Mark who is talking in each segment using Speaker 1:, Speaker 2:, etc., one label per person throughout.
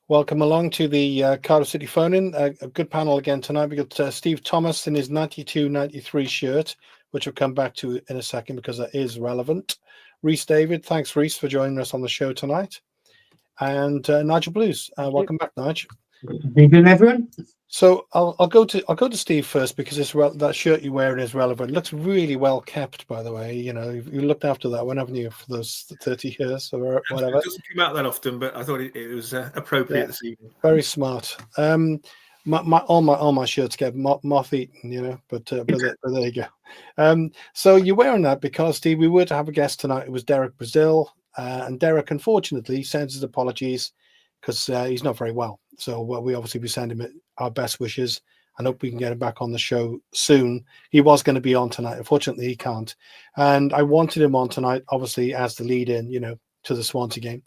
Speaker 1: Welcome along to the Cardiff City phone-in. A good panel again tonight. We've got Steve Thomas in his 92-93 shirt, which we'll come back to in a second because that is relevant. Rhys David, thanks Rhys for joining us on the show tonight. And Nigel Blues, welcome back, Nigel.
Speaker 2: Good evening, everyone.
Speaker 1: So I'll go to Steve first because that shirt you're wearing is relevant. It looks really well kept, by the way. You know, you looked after that one, haven't you, for those 30 years or whatever?
Speaker 3: It doesn't come out that often, but I thought it was appropriate this evening.
Speaker 1: Very smart. All my shirts get moth eaten, you know, but there you go. So you're wearing that because, Steve, we were to have a guest tonight. It was Derek Brazil, and Derek, unfortunately, sends his apologies because he's not very well. So we obviously send him our best wishes and hope we can get him back on the show soon. He was going to be on tonight. Unfortunately, he can't. And I wanted him on tonight, obviously, as the lead-in, you know, to the Swansea game.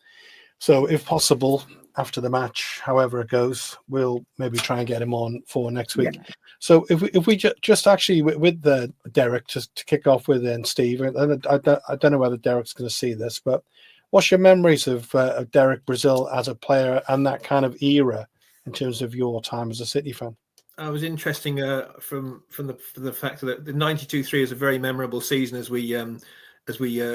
Speaker 1: So if possible, after the match, however it goes, we'll maybe try and get him on for next week. Yeah. So if we just actually with the Derek, just to kick off with, and Steve, and I don't know whether Derek's going to see this, but what's your memories of Derek Brazil as a player and that kind of era in terms of your time as a City fan?
Speaker 3: It was interesting from the fact that the 92-3 is a very memorable season as we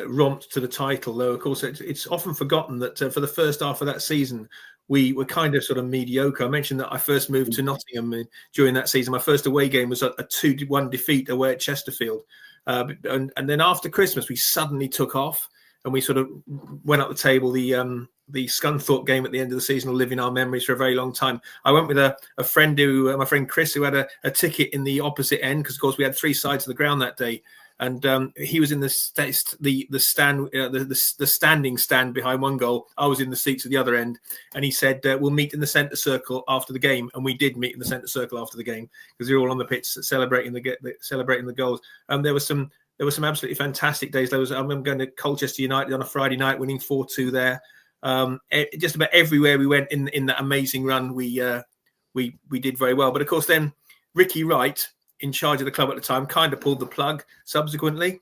Speaker 3: romped to the title. Though, of course, it's often forgotten that for the first half of that season, we were kind of sort of mediocre. I mentioned that I first moved to Nottingham during that season. My first away game was a 2-1 defeat away at Chesterfield. And then after Christmas, we suddenly took off and we sort of went up the table. The Scunthorpe game at the end of the season will live in our memories for a very long time. I went with a friend my friend Chris, who had a ticket in the opposite end because, of course, we had three sides of the ground that day. And he was in the standing stand behind one goal. I was in the seats at the other end, and he said we'll meet in the centre circle after the game, and we did meet in the centre circle after the game because we were all on the pitch celebrating the goals. And there were some absolutely fantastic days. I remember going to Colchester United on a Friday night, winning 4-2 there. Just about everywhere we went in that amazing run, we did very well. But of course, then Ricky Wright, in charge of the club at the time, kind of pulled the plug subsequently.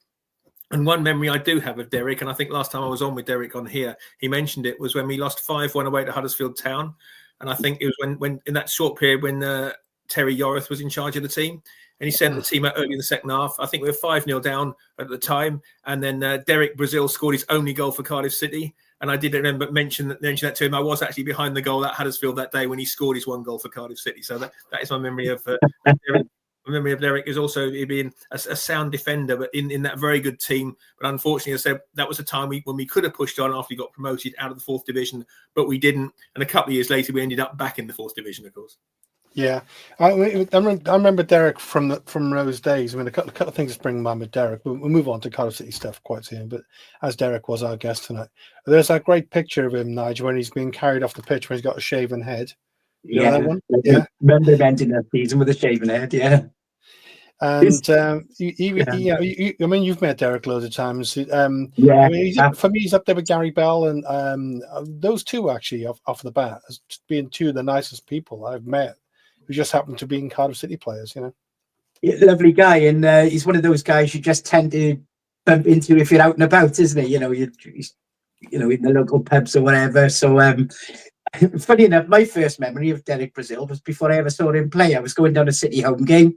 Speaker 3: And one memory I do have of Derek, and I think last time I was on with Derek on here, he mentioned it, was when we lost 5-1 away to Huddersfield Town. And I think it was when in that short period when Terry Yorith was in charge of the team. And he sent the team out early in the second half. I think we were 5-0 down at the time. And then Derek Brazil scored his only goal for Cardiff City. And I did remember mention that to him. I was actually behind the goal at Huddersfield that day when he scored his one goal for Cardiff City. So that is my memory of Derek. My memory of Derek is also being a sound defender, but in that very good team. But unfortunately, as I said, that was a time when we could have pushed on after we got promoted out of the 4th division, but we didn't. And a couple of years later, we ended up back in the 4th division, of course.
Speaker 1: Yeah, I remember Derek from those days. I mean, a couple of things to bring to mind with Derek. We'll move on to Cardiff City stuff quite soon. But as Derek was our guest tonight, there's that great picture of him, Nigel, when he's being carried off the pitch when he's got a shaven head. You know that one?
Speaker 2: Yeah. Remember him ending that season with a shaven head, yeah.
Speaker 1: And I mean, you've met Derek loads of times. I mean, for me, he's up there with Gary Bell and those two actually off the bat as being two of the nicest people I've met who just happen to be in Cardiff City players. You know,
Speaker 2: lovely guy, and he's one of those guys you just tend to bump into if you're out and about, isn't he? You know, in the local pubs or whatever. So. Funny enough, my first memory of Derek Brazil was before I ever saw him play. I was going down a City home game.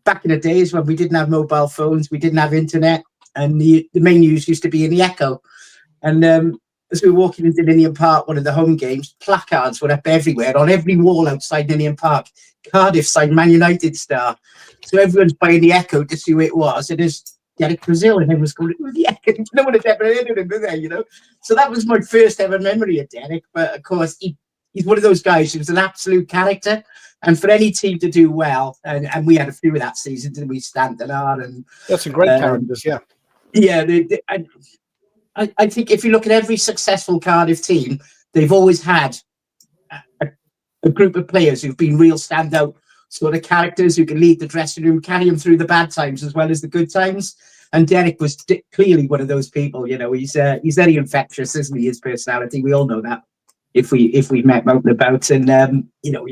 Speaker 2: Back in the days when we didn't have mobile phones, we didn't have internet, and the main news used to be in the Echo. And as we were walking into Ninian Park, one of the home games, placards were up everywhere, on every wall outside Ninian Park. Cardiff signed Man United star. So everyone's buying the Echo to see who it was. It is Derek Brazil, and everyone was going, the Echo. No one had ever heard of him, did they, you know? So that was my first ever memory of Derek. But of course, he's one of those guys who's an absolute character. And for any team to do well, and we had a few of that season, didn't we? Stanton and
Speaker 1: that's some great characters, yeah.
Speaker 2: Yeah, I think if you look at every successful Cardiff team, they've always had a group of players who've been real standout sort of characters who can lead the dressing room, carry them through the bad times as well as the good times. And Derek was clearly one of those people. You know, he's very infectious, isn't he? His personality, we all know that. If we met him out and about, and you know.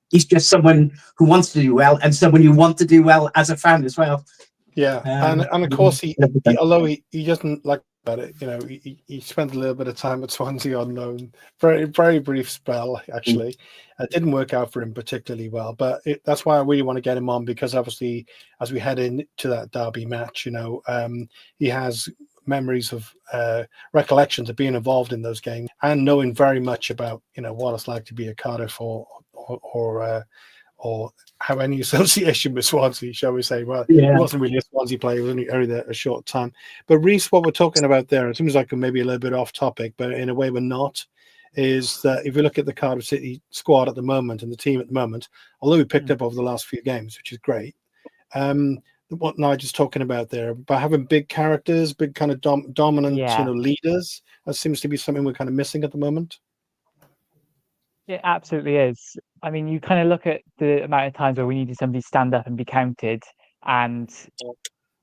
Speaker 2: He's just someone who wants to do well and someone you want to do well as a fan as well.
Speaker 1: Yeah, and of course, he although he doesn't like But he spent a little bit of time at Swansea on loan, very very brief spell actually. It didn't work out for him particularly well, but that's why I really want to get him on, because obviously as we head into that derby match, he has memories of recollections of being involved in those games and knowing very much about what it's like to be a Cardiff or have any association with Swansea, shall we say. Well, he wasn't really a Swansea player, he was only there a short time. But Reece, what we're talking about there, it seems like maybe a little bit off topic, but in a way we're not, is that if you look at the Cardiff City squad at the moment and the team at the moment, although we picked up over the last few games, which is great, what Nigel's talking about there, by having big characters, big kind of dominant leaders, that seems to be something we're kind of missing at the moment.
Speaker 4: It absolutely is. I mean, you kind of look at the amount of times where we needed somebody to stand up and be counted, and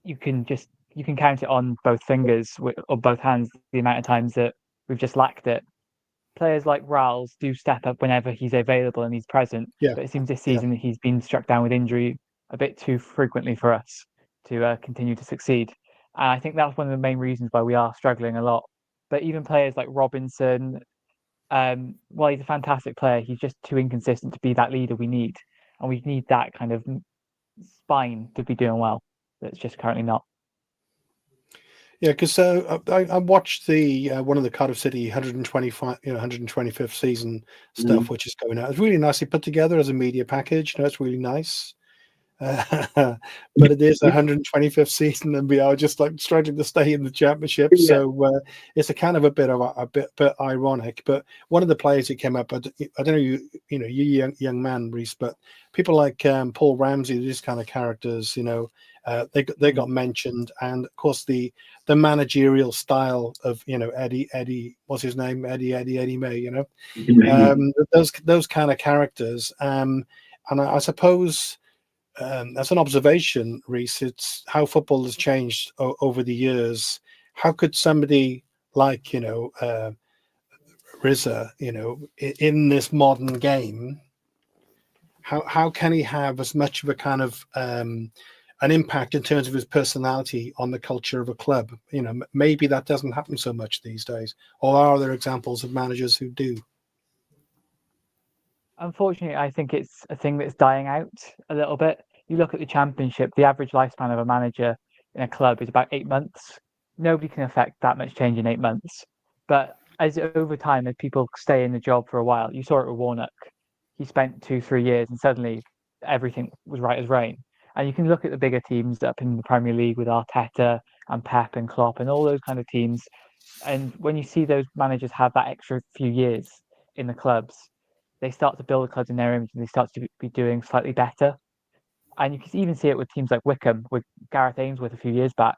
Speaker 4: you can count it on both fingers or both hands the amount of times that we've just lacked it. Players like Ralls do step up whenever he's available and he's present, but it seems this season that he's been struck down with injury a bit too frequently for us to continue to succeed. And I think that's one of the main reasons why we are struggling a lot. But even players like Robinson, while he's a fantastic player, he's just too inconsistent to be that leader we need. And we need that kind of spine to be doing well. That's just currently not.
Speaker 1: Yeah, because I watched the one of the Cardiff City 125th season stuff, which is going out. It's really nicely put together as a media package. It's really nice. But it is the 125th season, and we are just like struggling to stay in the championship. So it's a kind of a bit ironic. But one of the players that came up, I don't know, you young man, Reece, but people like Paul Ramsey, these kind of characters, they got mentioned, and of course the managerial style of Eddie, what's his name, Eddie May, those kind of characters, and I suppose. As an observation, Reece, it's how football has changed over the years. How could somebody like, Rizza, in this modern game, how can he have as much of a kind of an impact in terms of his personality on the culture of a club? Maybe that doesn't happen so much these days. Or are there examples of managers who do?
Speaker 4: Unfortunately, I think it's a thing that's dying out a little bit. You look at the Championship, the average lifespan of a manager in a club is about 8 months. Nobody can affect that much change in 8 months. But over time, as people stay in the job for a while, you saw it with Warnock. He spent 2-3 years and suddenly everything was right as rain. And you can look at the bigger teams up in the Premier League with Arteta and Pep and Klopp and all those kind of teams. And when you see those managers have that extra few years in the clubs, they start to build the clubs in their image and they start to be doing slightly better. And you can even see it with teams like Wickham, with Gareth Ainsworth a few years back,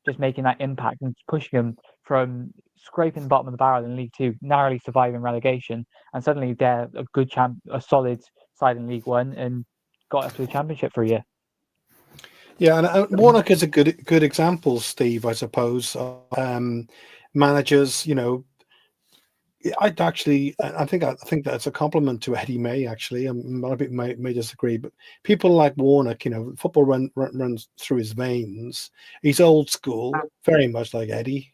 Speaker 4: just making that impact and pushing them from scraping the bottom of the barrel in League Two, narrowly surviving relegation, and suddenly they're a solid side in League One and got up to the Championship for a year. Yeah,
Speaker 1: and Warnock is a good example, Steve, I suppose. Managers, I think that's a compliment to Eddie May. Actually, a lot of people may disagree, but people like Warnock, football runs through his veins. He's old school, very much like Eddie.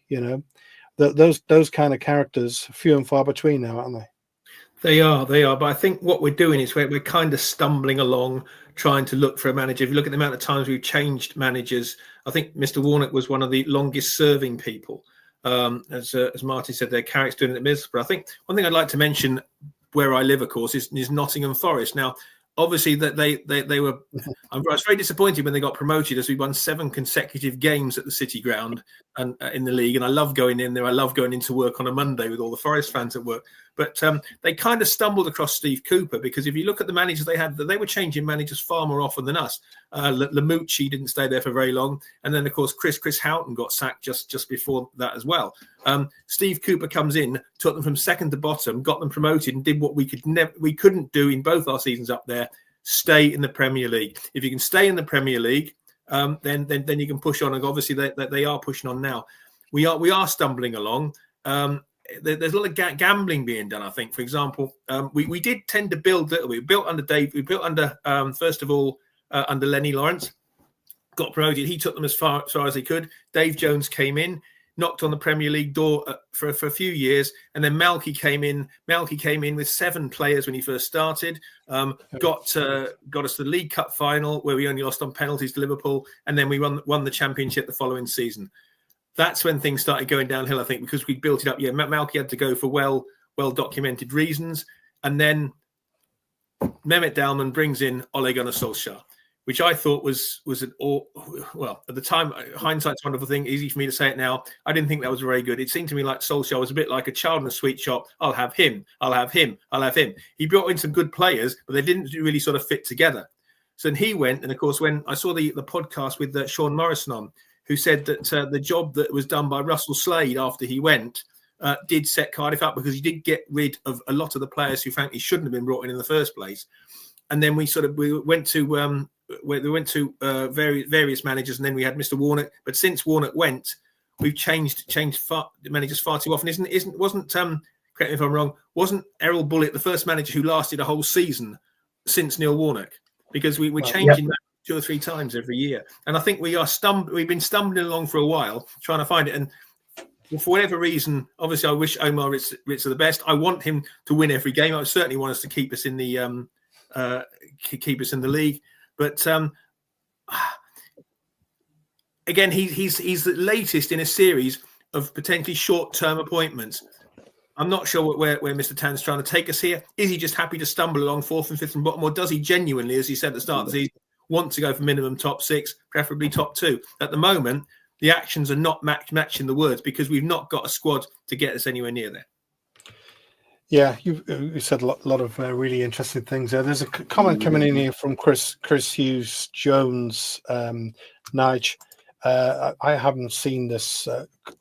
Speaker 1: Those kind of characters, few and far between now, aren't they?
Speaker 3: They are. But I think what we're doing is we're kind of stumbling along, trying to look for a manager. If you look at the amount of times we've changed managers, I think Mr. Warnock was one of the longest serving people. As Martin said, their character doing it at Middlesbrough. I think one thing I'd like to mention where I live, of course, is Nottingham Forest. Now, obviously, that they were. I was very disappointed when they got promoted, as we won 7 consecutive games at the City Ground and in the league. And I love going in there. I love going into work on a Monday with all the Forest fans at work. But they kind of stumbled across Steve Cooper, because if you look at the managers they had, they were changing managers far more often than us. Lamucci didn't stay there for very long. And then, of course, Chris Houghton got sacked just before that as well. Steve Cooper comes in, took them from second to bottom, got them promoted, and did what we couldn't do in both our seasons up there: stay in the Premier League. If you can stay in the Premier League, then you can push on. And obviously, they are pushing on now. We are stumbling along. There's a lot of gambling being done. I think, for example, we did tend to build little. We built under Dave. We built under first of all under Lenny Lawrence. Got promoted. He took them as far as he could. Dave Jones came in. knocked on the Premier League door for a few years, and then Malky came in. Malky came in with 7 players when he first started. Got us to the League Cup final, where we only lost on penalties to Liverpool, and then we won the Championship the following season. That's when things started going downhill, I think, because we built it up. Yeah, Malky had to go for well documented reasons, and then Mehmet Dalman brings in Ole Gunnar Solskjaer, which I thought was at the time, hindsight's a wonderful thing. Easy for me to say it now. I didn't think that was very good. It seemed to me like Solskjaer was a bit like a child in a sweet shop. I'll have him. I'll have him. I'll have him. He brought in some good players, but they didn't really sort of fit together. So then he went, and of course, when I saw the podcast with Sean Morrison on, who said that the job that was done by Russell Slade after he went did set Cardiff up, because he did get rid of a lot of the players who frankly shouldn't have been brought in the first place. And then we went to various managers, and then we had Mr. Warnock. But since Warnock went, we've changed managers far too often. Wasn't correct me if I'm wrong, wasn't Errol Bullitt the first manager who lasted a whole season since Neil Warnock? Because we're changing that 2 or 3 times every year. And I think we've been stumbling along for a while trying to find it. And for whatever reason, obviously I wish Omar Ritzer the best. I want him to win every game. I certainly want us to keep us in the league. But again, he's the latest in a series of potentially short-term appointments. I'm not sure where Mr. Tan's trying to take us here. Is he just happy to stumble along 4th and 5th and bottom, or does he genuinely, as he said at the start of the season, want to go for minimum top 6, preferably top 2? At the moment, the actions are not matching the words, because we've not got a squad to get us anywhere near there.
Speaker 1: Yeah, you said a lot of really interesting things there. There's a comment coming in here from Chris Hughes Jones, Nige. I haven't seen this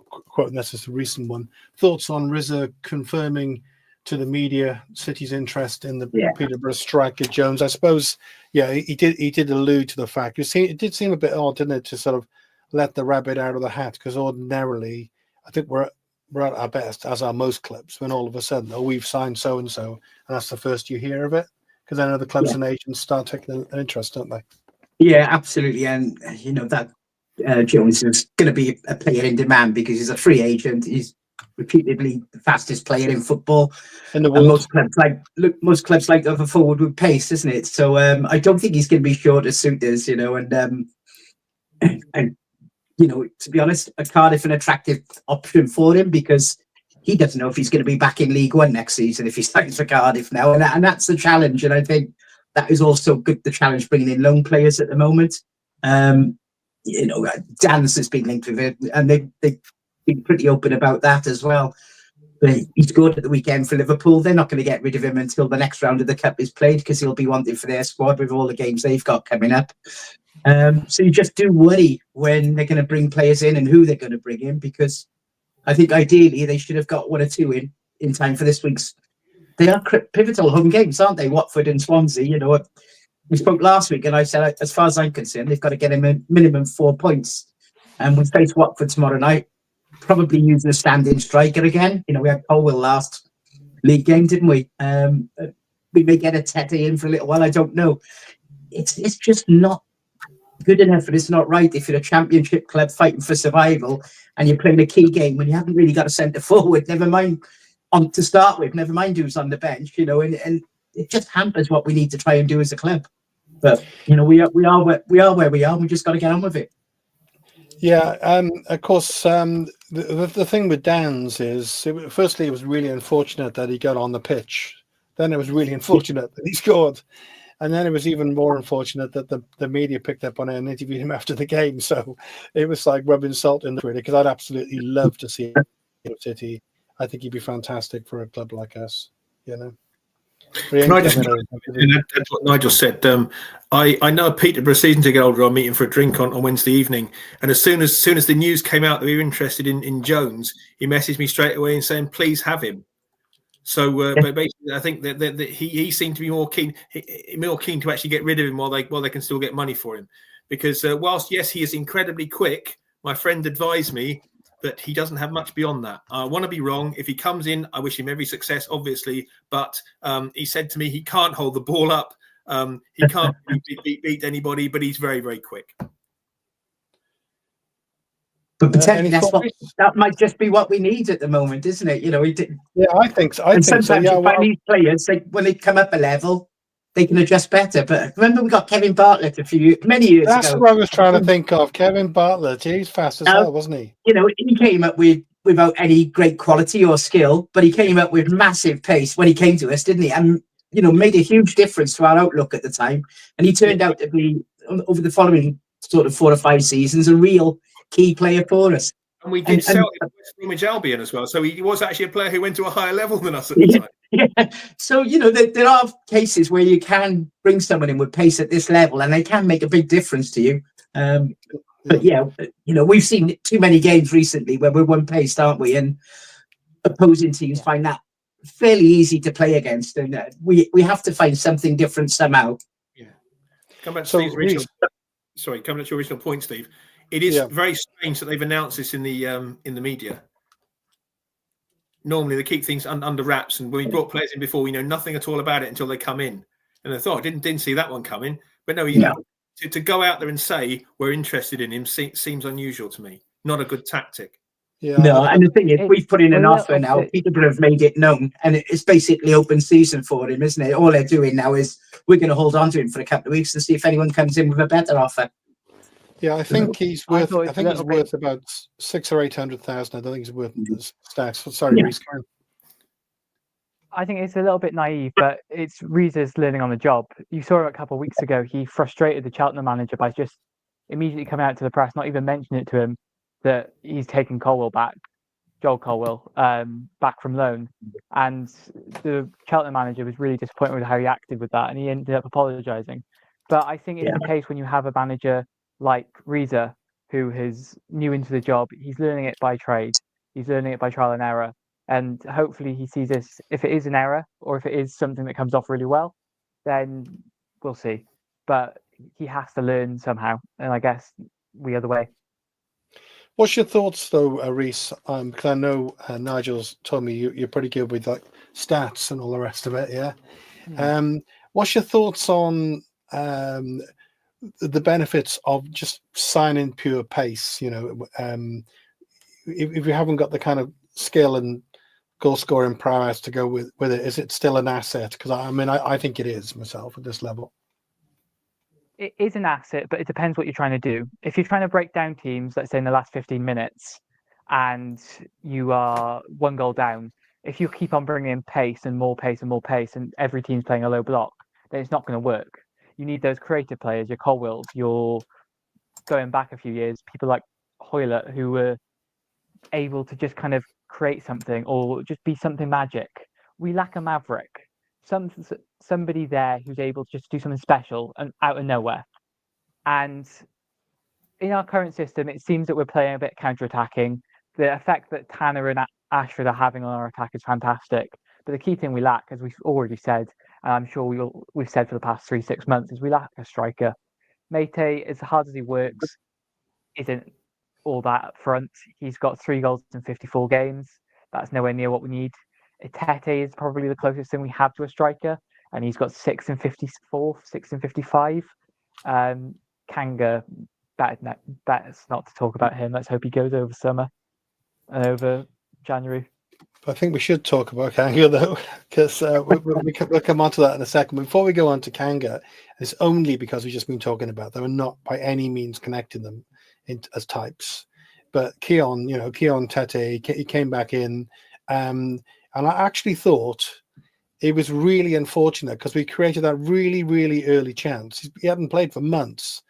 Speaker 1: quote, unless it's a recent one. Thoughts on Rizza confirming to the media City's interest in the Peterborough striker Jones? I suppose, he did allude to the fact. It did seem a bit odd, didn't it, to sort of let the rabbit out of the hat, because ordinarily, I think we're at our best, as are most clubs, when all of a sudden, we've signed so-and-so, and that's the first you hear of it, because then other clubs and agents start taking an interest, don't they?
Speaker 2: Yeah, absolutely. And, that Jones is going to be a player in demand, because he's a free agent. He's repeatedly the fastest player in football.
Speaker 1: In the world.
Speaker 2: And most clubs like to have a forward with pace, isn't it? So I don't think he's going to be short of suitors, and to be honest, Cardiff an attractive option for him, because he doesn't know if he's going to be back in League One next season if he signs for Cardiff now, and that's the challenge. And I think that is also good, the challenge bringing in loan players at the moment. Dan's has been linked with it, and they've been pretty open about that as well. But he scored at the weekend for Liverpool. They're not going to get rid of him until the next round of the Cup is played, because he'll be wanted for their squad with all the games they've got coming up. So you just do worry when they're going to bring players in and who they're going to bring in, because I think ideally they should have got 1 or 2 in time for this week's. They are pivotal home games, aren't they? Watford and Swansea. We spoke last week, and I said, as far as I'm concerned, they've got to get him a minimum 4 points. And we face Watford tomorrow night, probably using a stand-in striker again. We had Colwell last league game, didn't we? We may get a Tete in for a little while. I don't know. It's just not good enough, and it's not right if you're a championship club fighting for survival and you're playing a key game when you haven't really got a centre forward, never mind on to start with, never mind who's on the bench, and it just hampers what we need to try and do as a club. But we are where we are, and we just got to get on with it.
Speaker 1: Yeah, of course, the thing with Dan's is, firstly, it was really unfortunate that he got on the pitch. Then it was really unfortunate that he scored. And then it was even more unfortunate that the media picked up on it and interviewed him after the game. So it was like rubbing salt in the wound, because I'd absolutely love to see him in City. I think he'd be fantastic for a club like us,
Speaker 3: Can I just, that's what Nigel said. I know Peterborough season ticket holder. I'll meet him for a drink on Wednesday evening. And as soon as the news came out that we were interested in Jones, he messaged me straight away and saying, please have him. So, but basically, I think that he seemed to be more keen to actually get rid of him while they can still get money for him, because whilst yes, he is incredibly quick, my friend advised me that he doesn't have much beyond that. I want to be wrong. If he comes in, I wish him every success, obviously, but he said to me he can't hold the ball up, he can't beat anybody, but he's very, very quick.
Speaker 2: But potentially
Speaker 1: any thoughts?
Speaker 2: that might just be what we need at the moment, isn't it? You know,
Speaker 1: Yeah, I think so.
Speaker 2: and sometimes
Speaker 1: Yeah,
Speaker 2: you find these players, when they come up a level, they can adjust better. But remember, we got Kevin Bartlett many years
Speaker 1: that's
Speaker 2: ago.
Speaker 1: what I was trying to think of. Kevin Bartlett, he's fast as hell, wasn't he?
Speaker 2: You know, he came up without any great quality or skill, but he came up with massive pace when he came to us, didn't he? And you know, made a huge difference to our outlook at the time. And he turned out to be, over the following sort of 4 or 5 seasons, a real key player for us.
Speaker 3: And we did sell him to West Bromwich Albion as well. So he was actually a player who went to a higher level than us at the time.
Speaker 2: Yeah. So, you know, there are cases where you can bring someone in with pace at this level and they can make a big difference to you. But yeah, you know, we've seen too many games recently where we're one-paced, aren't we? And opposing teams find that fairly easy to play against. And we have to find something different somehow.
Speaker 3: Yeah. Come back to Steve's original. Sorry, coming to your original point, Steve. It is very strange that they've announced this in the media. Normally, they keep things under wraps, and when we brought players in before, we know nothing at all about it until they come in. And I thought, didn't see that one coming. But no, to go out there and say we're interested in him seems unusual to me. Not a good tactic.
Speaker 1: Yeah.
Speaker 2: No, and the thing is, we've put in an offer now. Peterborough have made it known, and it's basically open season for him, isn't it? All they're doing now is we're going to hold on to him for a couple of weeks and see if anyone comes in with a better offer.
Speaker 1: Yeah, I think he's worth. I think he's worth about 600,000 or 800,000. I don't think he's worth the stacks. Sorry, Reece.
Speaker 4: I think it's a little bit naive, but it's Reese's learning on the job. You saw him a couple of weeks ago. He frustrated the Cheltenham manager by just immediately coming out to the press, not even mentioning it to him, that he's taken Joel Colwell, back from loan. And the Cheltenham manager was really disappointed with how he acted with that, and he ended up apologising. But I think it's the case when you have a manager like Reza, who is new into the job. He's learning it by trade. He's learning it by trial and error. And hopefully he sees this, if it is an error or if it is something that comes off really well, then we'll see. But he has to learn somehow. And I guess we are the way.
Speaker 1: What's your thoughts, though, Reece? Because I know Nigel's told me you're pretty good with like stats and all the rest of it, yeah? What's your thoughts on the benefits of just signing pure pace? You know, if you haven't got the kind of skill and goal scoring prowess to go with it, is it still an asset? Because I think it is myself at this level.
Speaker 4: It is an asset, but it depends what you're trying to do. If you're trying to break down teams, let's say in the last 15 minutes, and you are 1 goal down, if you keep on bringing in pace and more pace and more pace, and every team's playing a low block, then it's not going to work. You need those creative players, your Colwells, your going back a few years, people like Hoylett, who were able to just kind of create something or just be something magic. We lack a maverick. Somebody there who's able to just do something special and out of nowhere. And in our current system, it seems that we're playing a bit counter-attacking. The effect that Tanner and Ashford are having on our attack is fantastic. But the key thing we lack, as we've already said, and I'm sure we've said for the past 3-6 months, is we lack a striker. Mate, as hard as he works, isn't all that up front. He's got 3 goals in 54 games. That's nowhere near what we need. Itete is probably the closest thing we have to a striker, and he's got 6 in 54, 6 in 55. Kanga, that's not to talk about him. Let's hope he goes over summer and over January.
Speaker 1: I think we should talk about Kanga, though, because we'll come on to that in a second. Before we go on to Kanga, it's only because we've just been talking about them and not by any means connecting them as types. But Keon Tete, he came back in, and I actually thought it was really unfortunate because we created that really, really early chance. He hadn't played for months,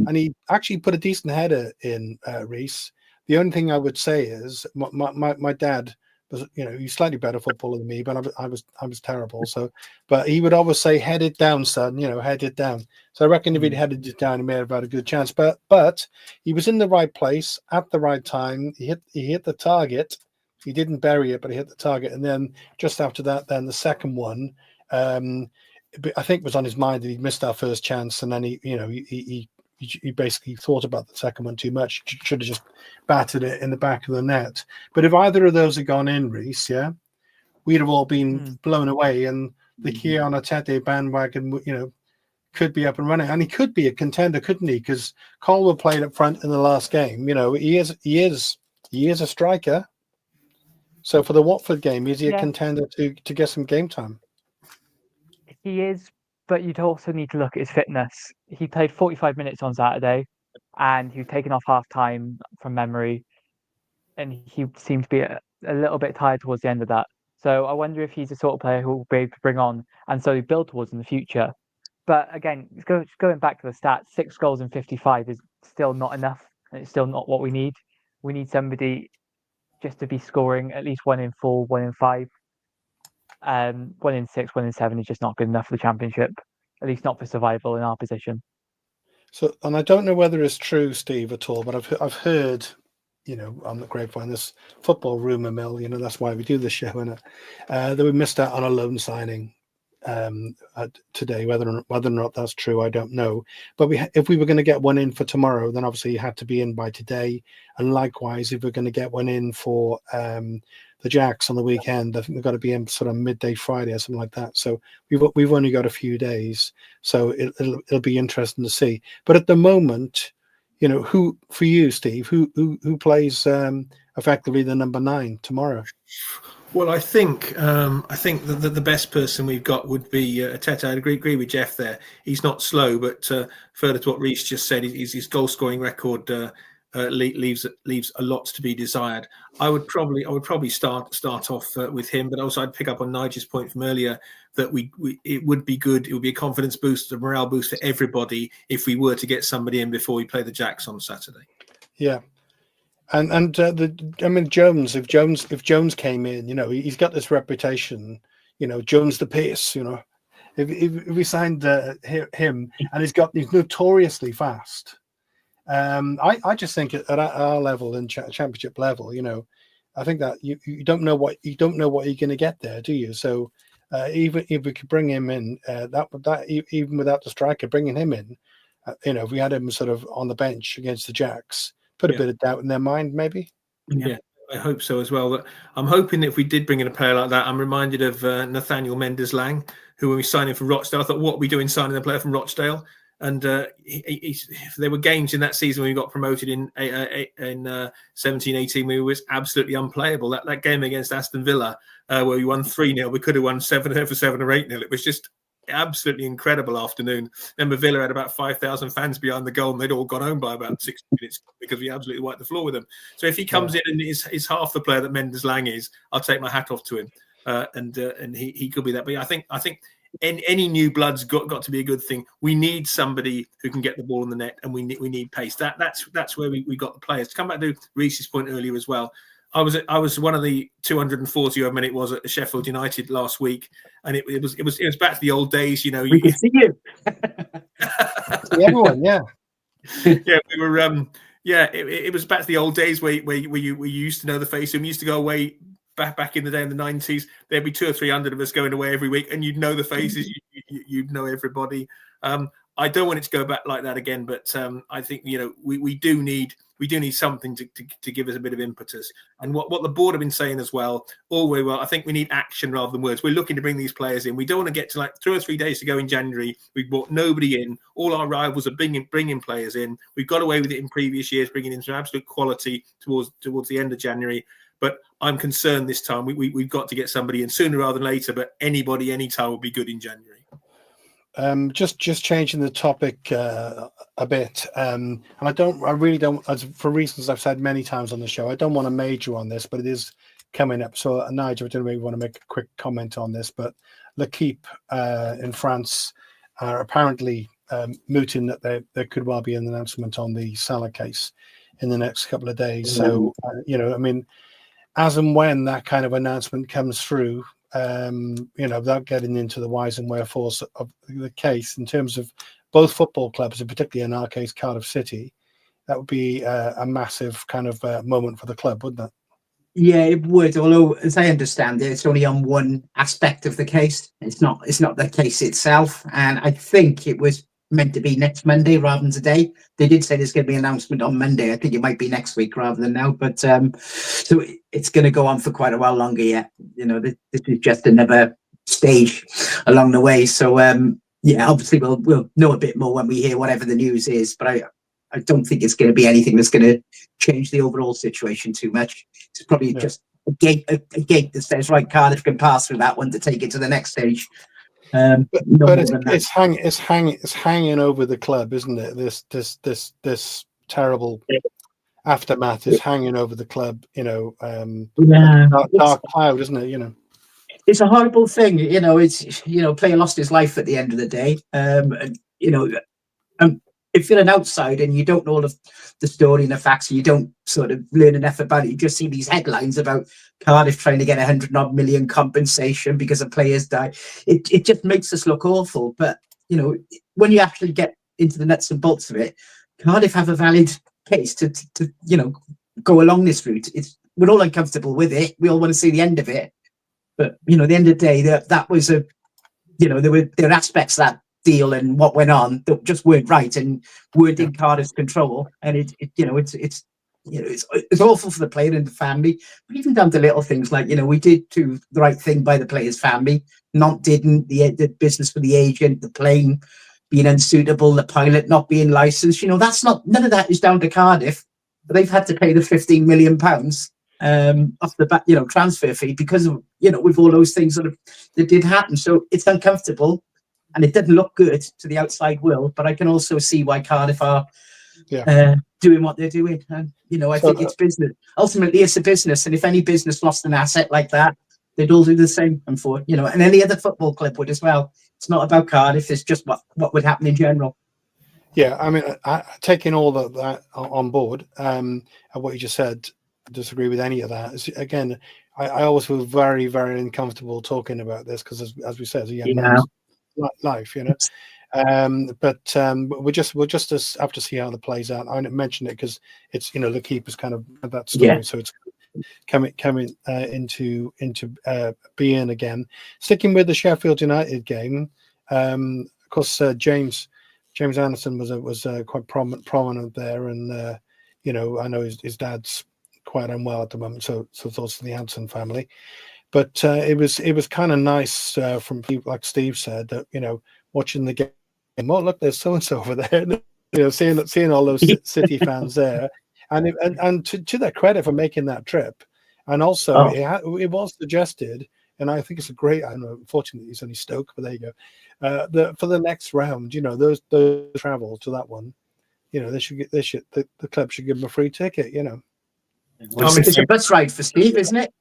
Speaker 1: and he actually put a decent header in, Reece. The only thing I would say is my dad was, he's slightly better footballer than me, but I was terrible. So, but he would always say, "Head it down, son. Head it down." So I reckon if he'd headed it down, he may have had a good chance. But he was in the right place at the right time. He hit the target. He didn't bury it, but he hit the target. And then just after that, then the second one, I think was on his mind that he'd missed our first chance, and then he basically thought about the second one too much. Should have just battered it in the back of the net. But if either of those had gone in, Reece, we'd have all been blown away, and the Keon Tete bandwagon, could be up and running, and he could be a contender, couldn't he? Because Colwell played up front in the last game. You know, he is a striker. So for the Watford game, is he a contender to get some game time?
Speaker 4: He is, but you'd also need to look at his fitness. He played 45 minutes on Saturday, and he was taken off half time from memory, and he seemed to be a little bit tired towards the end of that. So I wonder if he's the sort of player who will be able to bring on and slowly build towards in the future. But again, going back to the stats, 6 goals in 55 is still not enough, and it's still not what we need. We need somebody just to be scoring at least 1 in 4, 1 in 5. 1 in 6, 1 in 7 is just not good enough for the Championship, at least not for survival in our position.
Speaker 1: So, and I don't know whether it's true, Steve, at all, but I've heard, you know, on the grapevine, this football rumor mill, you know, that's why we do this show, innit? That we missed out on a loan signing today. Whether or not that's true, I don't know. But if we were going to get one in for tomorrow, then obviously he had to be in by today. And likewise, if we're going to get one in for the Jacks on the weekend, I think they've got to be in sort of midday Friday or something like that. So we've only got a few days, so it'll be interesting to see. But at the moment, you know, who for you, Steve, who plays effectively the number 9 tomorrow?
Speaker 3: Well, I think the best person we've got would be Tete. I agree with Jeff there. He's not slow, but further to what Reece just said, his goal scoring record leaves a lot to be desired. I would probably start off with him, but also I'd pick up on Nigel's point from earlier that it would be good. It would be a confidence boost, a morale boost for everybody if we were to get somebody in before we play the Jacks on Saturday.
Speaker 1: Yeah. And Jones. If Jones came in, you know, he's got this reputation. You know, Jones the pace. You know, if we signed him, and he's notoriously fast. I just think at our level and Championship level, you know, I think that you don't know what you're going to get there, do you? So even if we could bring him in, that even without the striker, bringing him in, you know, if we had him sort of on the bench against the Jacks, put a bit of doubt in their mind, maybe.
Speaker 3: Yeah, I hope so as well. But I'm hoping that if we did bring in a player like that, I'm reminded of Nathaniel Mendes-Lang, who when we signed him for Rochdale, I thought, what are we doing signing a player from Rochdale? And there were games in that season when we got promoted in 17-18 where he was absolutely unplayable. That game against Aston Villa where we won 3-0, we could have won 7 or 8-0. It was just absolutely incredible afternoon. Remember, Villa had about 5,000 fans behind the goal and they'd all gone home by about 60 minutes because we absolutely wiped the floor with them. So if he comes in and is half the player that Mendes-Lang is, I'll take my hat off to him. And he could be that. But I think any new blood's got to be a good thing. We need somebody who can get the ball in the net, and we need pace. That's where we got the players. To come back to Reece's point earlier as well, I was one of the 240 odd men it was at Sheffield United last week, and it was back to the old days. You know,
Speaker 2: we can see you.
Speaker 1: See everyone, yeah.
Speaker 3: Yeah, we were. It was back to the old days where you used to know the face. And we used to go away. Back in the day in the 90s, there'd be 200 or 300 of us going away every week, and you'd know the faces, you'd know everybody. I don't want it to go back like that again, but I think, you know, we do need something to give us a bit of impetus. And what the board have been saying as well, all very well, I think we need action rather than words. We're looking to bring these players in. We don't want to get to like 2 or 3 days to go in January. We've brought nobody in. All our rivals are bringing players in. We've got away with it in previous years, bringing in some absolute quality towards the end of January. But I'm concerned this time we've got to get somebody in sooner rather than later. But anybody, anytime will be good in January.
Speaker 1: Just changing the topic a bit, and I really don't, as for reasons I've said many times on the show, I don't want to major on this, but it is coming up. So Nigel, I don't really want to make a quick comment on this, but L'Équipe in France are apparently mooting that there could well be an announcement on the Salah case in the next couple of days. So you know, I mean, as and when that kind of announcement comes through, you know, without getting into the whys and wherefores of the case in terms of both football clubs, and particularly in our case, Cardiff City, that would be a massive kind of moment for the club, wouldn't it?
Speaker 2: Yeah, it would. Although, as I understand it, it's only on one aspect of the case. It's not the case itself. And I think it was meant to be next Monday rather than today. They did say there's going to be an announcement on Monday. I think it might be next week rather than now. But so it's going to go on for quite a while longer yet. You know, this is just another stage along the way. So yeah, obviously we'll know a bit more when we hear whatever the news is, but I don't think it's going to be anything that's going to change the overall situation too much. It's probably just a gate that says, right, Cardiff can pass through that one to take it to the next stage.
Speaker 1: But it's hanging over the club, isn't it? This terrible aftermath is hanging over the club. Dark cloud, isn't it?
Speaker 2: It's a horrible thing. It's player lost his life at the end of the day. If you're an outsider and you don't know all of the story and the facts, and you don't sort of learn enough about it, you just see these headlines about Cardiff trying to get 100 million compensation because a player's died. It just makes us look awful. But when you actually get into the nuts and bolts of it, Cardiff have a valid case to go along this route. We're all uncomfortable with it. We all want to see the end of it. But at the end of the day, that was there were aspects of that deal and what went on that just weren't right and weren't in Cardiff's control. And it's awful for the player and the family, but even down to little things like we did do the right thing by the player's family, didn't the business for the agent, the plane being unsuitable, the pilot not being licensed. That's none of that is down to Cardiff. But they've had to pay the £15 million off the back, transfer fee because of with all those things that did happen. So it's uncomfortable. And it doesn't look good to the outside world, but I can also see why Cardiff are doing what they're doing. And, I think it's business. Ultimately, it's a business. And if any business lost an asset like that, they'd all do the same. And any other football club would as well. It's not about Cardiff. It's just what would happen in general.
Speaker 1: Yeah, I mean, taking all that on board, and what you just said, I disagree with any of that. Again, I always feel very, very uncomfortable talking about this because, as we said, as a young man's life, but we'll just have to see how it plays out. I mentioned it because it's the keeper's kind of that story, so it's coming into being again. Sticking with the Sheffield United game, of course, James Anderson was quite prominent there, and I know his dad's quite unwell at the moment, so thoughts to the Anderson family. But it was kind of nice from people like Steve said that watching the game. Oh, look, there's so and so over there. Seeing all those City fans there, and to their credit for making that trip, and also it was suggested, and I think it's a great. I don't know. Unfortunately, it's only Stoke, but there you go. For the next round, those travel to that one, the club should give them a free ticket.
Speaker 2: It's a bus ride for Steve, isn't it?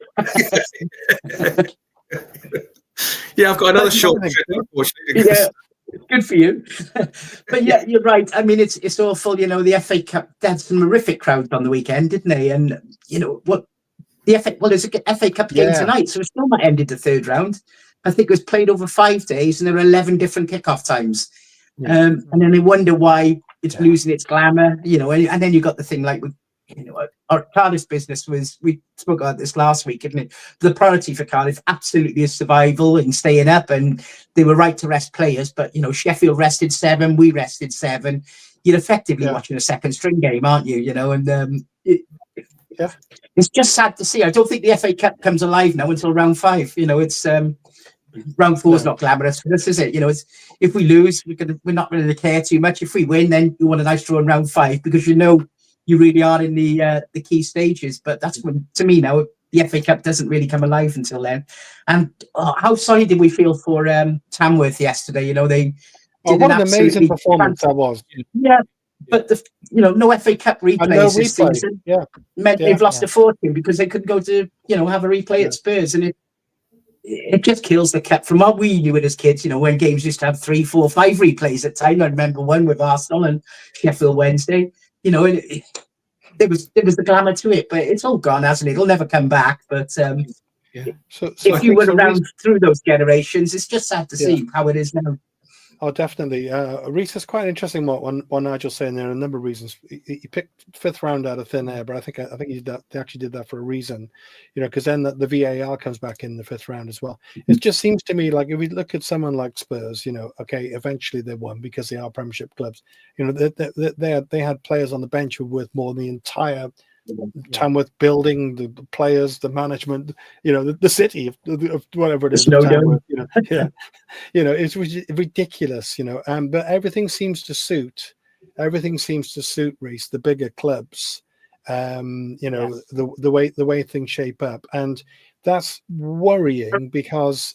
Speaker 3: Yeah, I've got another short trip, unfortunately.
Speaker 2: Yeah, good for you. But yeah, you're right. I mean, it's awful. The FA Cup, they had some horrific crowds on the weekend, didn't they? And what the FA? Well, there's a FA Cup game tonight, so it's still not ended the third round. I think it was played over 5 days, and there were 11 different kickoff times. And then they wonder why it's losing its glamour. And then you got the thing like with. Our Cardiff's business we spoke about this last week, isn't it? The priority for Cardiff absolutely is survival and staying up, and they were right to rest players, but Sheffield rested 7, we rested 7. You're effectively watching a second string game, aren't you? It's just sad to see. I don't think the FA Cup comes alive now until round 5. It's round 4 is not glamorous for us, is it? If we lose, we're not really care too much. If we win, then you want a nice draw in round 5 because you really are in the key stages. But that's when, to me now, the FA Cup doesn't really come alive until then. And how sorry did we feel for Tamworth yesterday? They did
Speaker 1: what an amazing performance that was.
Speaker 2: Yeah, but no FA Cup replays this season. Meant they've lost a fortune because they couldn't go to have a replay at Spurs, and it just kills the cup. From what we knew it as kids, when games used to have 3, 4, 5 replays at time. I remember one with Arsenal and Sheffield Wednesday. There was the glamour to it, but it's all gone, hasn't it? It'll never come back. But if you were around through those generations, it's just sad to see how it is now.
Speaker 1: Oh, definitely. Reese is quite interesting. What Nigel's saying there, a number of reasons. He picked 5th round out of thin air, but I think they actually did that for a reason, because then the VAR comes back in the 5th round as well. It just seems to me like if we look at someone like Spurs, okay, eventually they won because they are Premiership clubs. They had players on the bench who were worth more than the entire Tamworth building, the players, the management, the city of whatever it is,
Speaker 2: Slow down.
Speaker 1: Tamworth, yeah, it's ridiculous, but everything seems to suit Reece, the bigger clubs,
Speaker 4: Yes.
Speaker 1: the way things shape up, and that's worrying because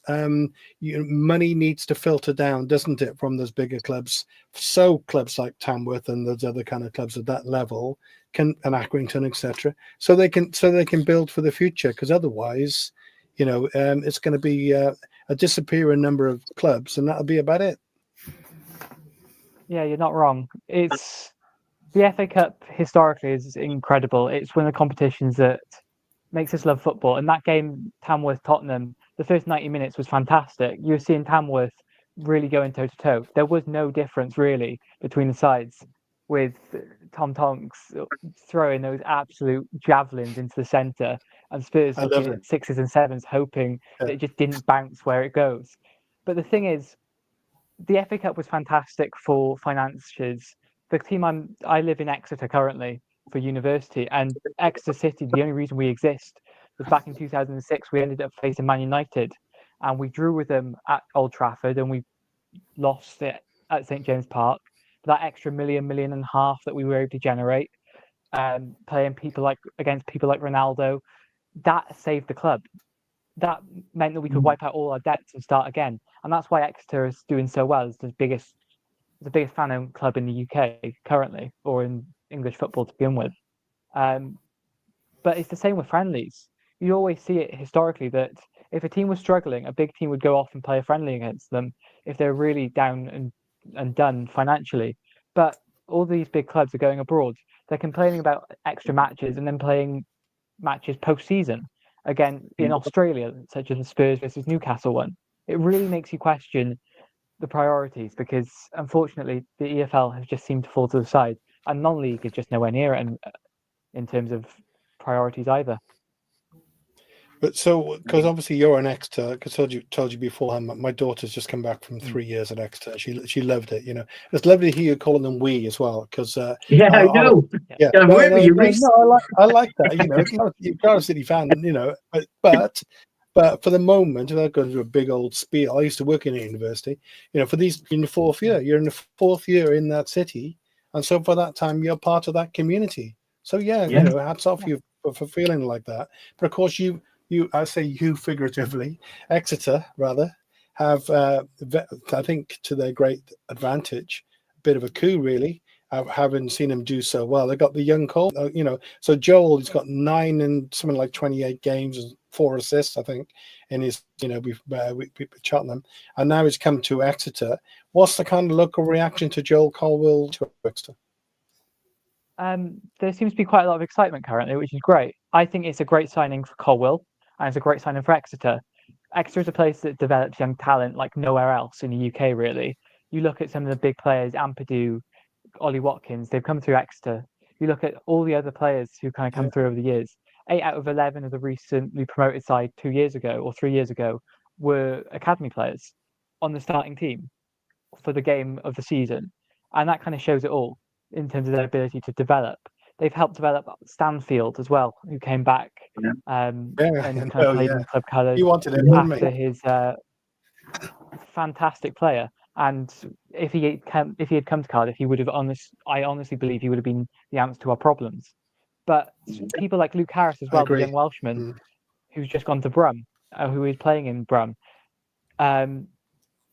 Speaker 1: money needs to filter down, doesn't it, from those bigger clubs? So clubs like Tamworth and those other kind of clubs at that level and Accrington, etc., so they can build for the future. Because otherwise, it's going to be a disappearing number of clubs, and that'll be about it.
Speaker 4: Yeah, you're not wrong. It's the FA Cup historically is incredible. It's one of the competitions that makes us love football. And that game, Tamworth Tottenham, the first 90 minutes was fantastic. You were seeing Tamworth really going toe to toe. There was no difference really between the sides, with Tom Tonks throwing those absolute javelins into the centre, and Spurs looking at 6s and 7s, hoping that it just didn't bounce where it goes. But the thing is, the FA Cup was fantastic for finances. The team I live in Exeter currently for university, and Exeter City, the only reason we exist was back in 2006. We ended up facing Man United, and we drew with them at Old Trafford, and we lost it at St James Park. That extra million and a half that we were able to generate, playing against people like Ronaldo, that saved the club. That meant that we could wipe out all our debts and start again, and that's why Exeter is doing so well. It's the biggest fan-owned club in the UK currently, or in English football to begin with. But it's the same with friendlies. You always see it historically that if a team was struggling, a big team would go off and play a friendly against them if they're really down and done financially. But all these big clubs are going abroad. They're complaining about extra matches and then playing matches post-season again in Australia, such as the Spurs versus Newcastle one. It really makes you question the priorities, because unfortunately the EFL has just seemed to fall to the side, and non-league is just nowhere near it in terms of priorities either.
Speaker 1: But so, because obviously you're an Exeter, because I told you before, my daughter's just come back from 3 years at Exeter. She loved it. It's lovely to hear you calling them we as well. Because
Speaker 2: I know.
Speaker 1: Yeah,
Speaker 2: where were you, Reece?
Speaker 1: No, I like that. You're a City fan, but for the moment, and I'll go into a big old spiel. I used to work in a university. For these in the fourth year, you're in the fourth year in that city, and so for that time, you're part of that community. So hats off you for feeling like that. But of course, I say you figuratively, Exeter rather, have I think to their great advantage, a bit of a coup really. Having seen him do so well, they got the young Cole. So Joel, he's got 9 and something like 28 games and 4 assists, I think, in his we've Cheltenham, and now he's come to Exeter. What's the kind of local reaction to Joel Colwell to Exeter?
Speaker 4: There seems to be quite a lot of excitement currently, which is great. I think it's a great signing for Colwell, and it's a great signing for Exeter. Exeter is a place that develops young talent like nowhere else in the UK, really. You look at some of the big players, Ampadu, Ollie Watkins, they've come through Exeter. You look at all the other players who kind of come through over the years. 8 out of 11 of the recently promoted side 2 years ago or 3 years ago were academy players on the starting team for the game of the season. And that kind of shows it all in terms of their ability to develop. They've helped develop Stanfield as well, who came back and kind of played in club colours after his fantastic player. And if he had come to Cardiff, he would have I honestly believe he would have been the answer to our problems. But people like Luke Harris as well, the young Welshman, who's just gone to Brum, who is playing in Brum.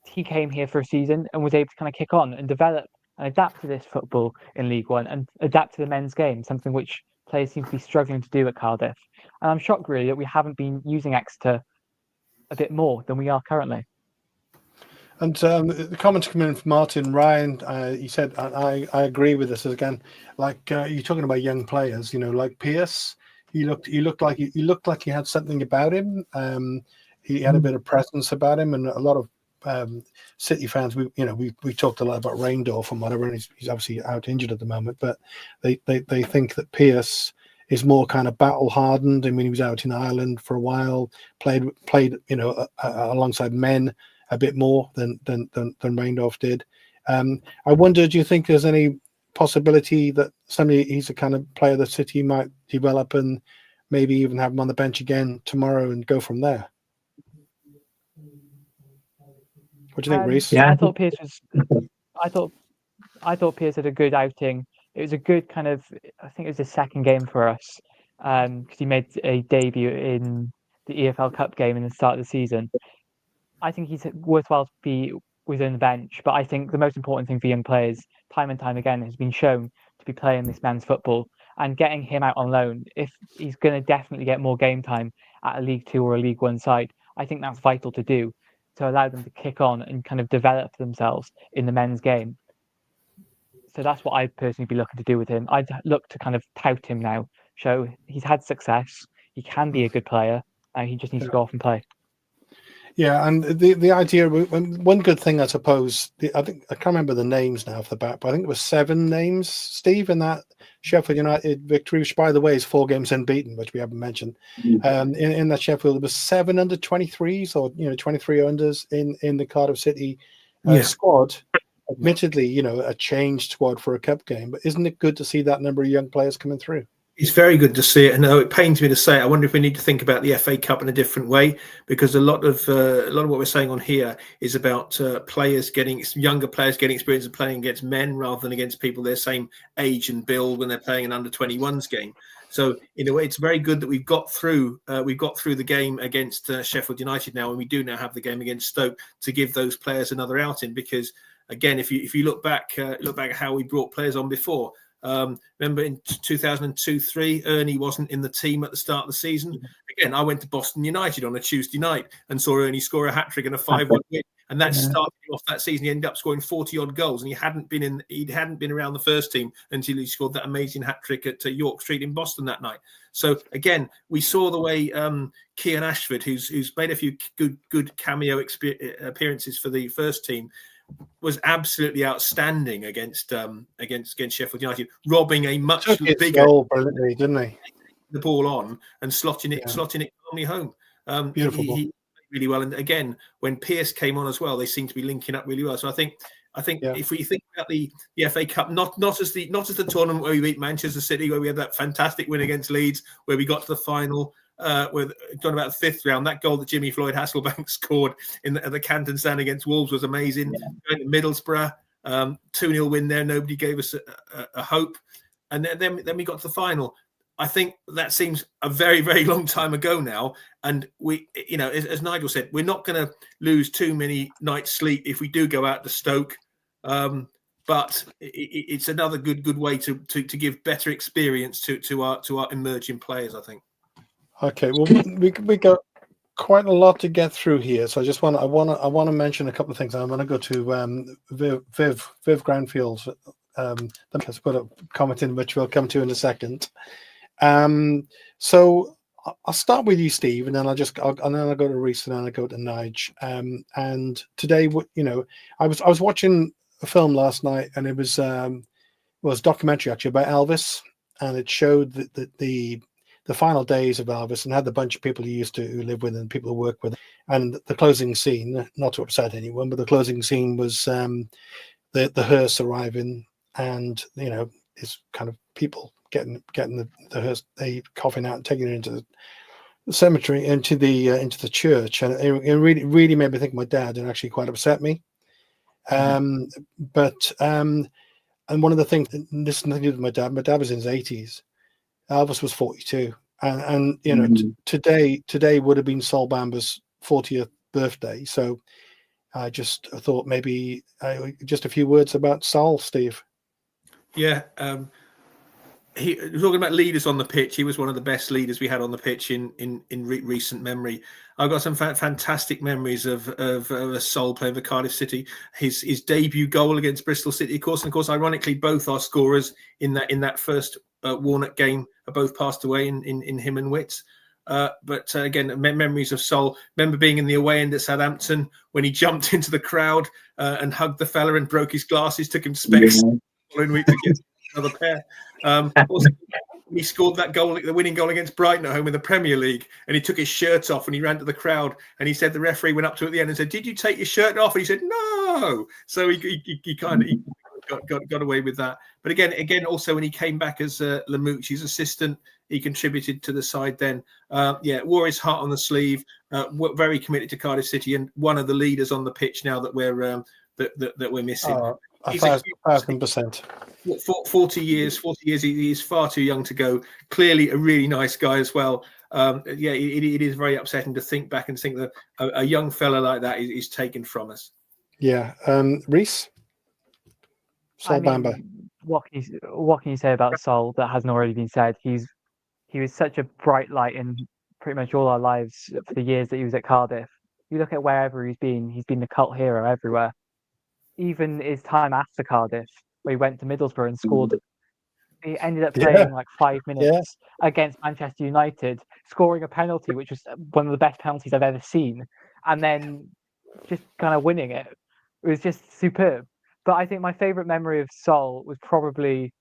Speaker 4: He came here for a season and was able to kind of kick on and develop and adapt to this football in League One and adapt to the men's game, something which players seem to be struggling to do at Cardiff. And I'm shocked really that we haven't been using Exeter a bit more than we are currently.
Speaker 1: And the comments coming in from Martin Ryan, he said, I agree with this again. Like you're talking about young players, like Pierce. He looked like he had something about him. He had a bit of presence about him, and a lot of City fans. We talked a lot about Reindorf and whatever, and he's obviously out injured at the moment. But they think that Pierce is more kind of battle hardened. I mean, he was out in Ireland for a while, played alongside men a bit more than Reindorf did. I wonder, do you think there's any possibility that he's the kind of player that City might develop and maybe even have him on the bench again tomorrow and go from there? What do you think, Reece?
Speaker 2: Yeah.
Speaker 4: I thought Pierce was. I thought Pierce had a good outing. It was a good kind of. I think it was his second game for us, because he made a debut in the EFL Cup game in the start of the season. I think he's worthwhile to be within the bench, but I think the most important thing for young players, time and time again, has been shown to be playing this man's football, and getting him out on loan, if he's going to definitely get more game time at a League Two or a League One side, I think that's vital to do, to allow them to kick on and kind of develop themselves in the men's game. So that's what I'd personally be looking to do with him. I'd look to kind of tout him now, show he's had success, he can be a good player, and he just needs to go off and play.
Speaker 1: Yeah, and the idea, one good thing, I suppose, I think I can't remember the names now off the bat, but I think it was 7 names, Steve, in that Sheffield United victory, which, by the way, is 4 games unbeaten, which we haven't mentioned. In that Sheffield, there was 7 under 23s, or 23 unders in the Cardiff City squad. Admittedly, a changed squad for a cup game, but isn't it good to see that number of young players coming through?
Speaker 3: It's very good to see it, and it pains me to say it, I wonder if we need to think about the FA Cup in a different way, because a lot of what we're saying on here is about younger players getting experience of playing against men rather than against people their same age and build when they're playing an under 21s game. So in a way, it's very good that we've got through the game against Sheffield United now, and we do now have the game against Stoke to give those players another outing. Because again, if you look back at how we brought players on before. Remember in 2002-03, Ernie wasn't in the team at the start of the season. Again, I went to Boston United on a Tuesday night and saw Ernie score a hat-trick and a 5-1 win, and that started off that season. He ended up scoring 40-odd goals, and he hadn't been around the first team until he scored that amazing hat-trick at York Street in Boston that night. So again, we saw the way Kian Ashford, who's made a few good cameo appearances for the first team, was absolutely outstanding against Sheffield United, robbing a much bigger
Speaker 1: goal brilliantly, didn't he?
Speaker 3: The ball on and slotting it calmly home.
Speaker 1: Beautiful.
Speaker 3: He really well. And again, when Pierce came on as well, they seem to be linking up really well. So I think if we think about the FA Cup, not as the tournament where we beat Manchester City, where we had that fantastic win against Leeds, where we got to the final. We're done about the 5th round. That goal that Jimmy Floyd Hasselbank scored at the Canton Stand against Wolves was amazing. Going to Middlesbrough, 2-0 win there. Nobody gave us a hope, and then we got to the final. I think that seems a very, very long time ago now, and we, as Nigel said, we're not going to lose too many nights' sleep if we do go out to Stoke. But it's another good way to give better experience to our emerging players, I think.
Speaker 1: Okay, well, we got quite a lot to get through here, so I want to mention a couple of things. I'm going to go to Viv Granfield, has put a comment in which we'll come to in a second. So I'll start with you, Steve, and then I'll go to Reece, and then I'll go to Nige. And today, I was watching a film last night, and it was a documentary actually about Elvis, and it showed the final days of Elvis, and had the bunch of people who live with and people who work with. And the closing scene, not to upset anyone, but the closing scene was the hearse arriving, and it's kind of people getting the hearse, they coffin out and taking it into the cemetery, into the church, and it really made me think of my dad, and actually quite upset me. And one of the things, this is nothing to do with my dad. My dad was in his 80s. Elvis was 42, and today would have been Sol Bamba's 40th birthday. So I just thought maybe just a few words about Sol, Steve.
Speaker 3: Yeah, talking about leaders on the pitch, he was one of the best leaders we had on the pitch in recent memory. I've got some fantastic memories of Sol playing for Cardiff City. His debut goal against Bristol City, of course, ironically, both our scorers in that first Warnock game are both passed away in him and Witts. But again, memories of Sol. Remember being in the away end at Southampton when he jumped into the crowd and hugged the fella and broke his glasses, took him to specs. Following week to get another pair. Also, he scored that goal, the winning goal against Brighton at home in the Premier League, and he took his shirt off and he ran to the crowd, and he said the referee went up to him at the end and said, "Did you take your shirt off?" And he said, "No." So he got got away with that. But again, also when he came back as Lamouchi's assistant, he contributed to the side then. Wore his heart on the sleeve, very committed to Cardiff City, and one of the leaders on the pitch now that we're missing.
Speaker 1: 1,000%.
Speaker 3: 40 years, he is far too young to go. Clearly a really nice guy as well. It is very upsetting to think back and think that a young fella like that is taken from us.
Speaker 1: Yeah. Reese? Sol Bamba.
Speaker 4: What can you say about Sol that hasn't already been said? He was such a bright light in pretty much all our lives for the years that he was at Cardiff. You look at wherever he's been the cult hero everywhere. Even his time after Cardiff, where he went to Middlesbrough and scored. He ended up playing like 5 minutes against Manchester United, scoring a penalty, which was one of the best penalties I've ever seen, and then just kind of winning it. It was just superb. But I think my favourite memory of Sol was probably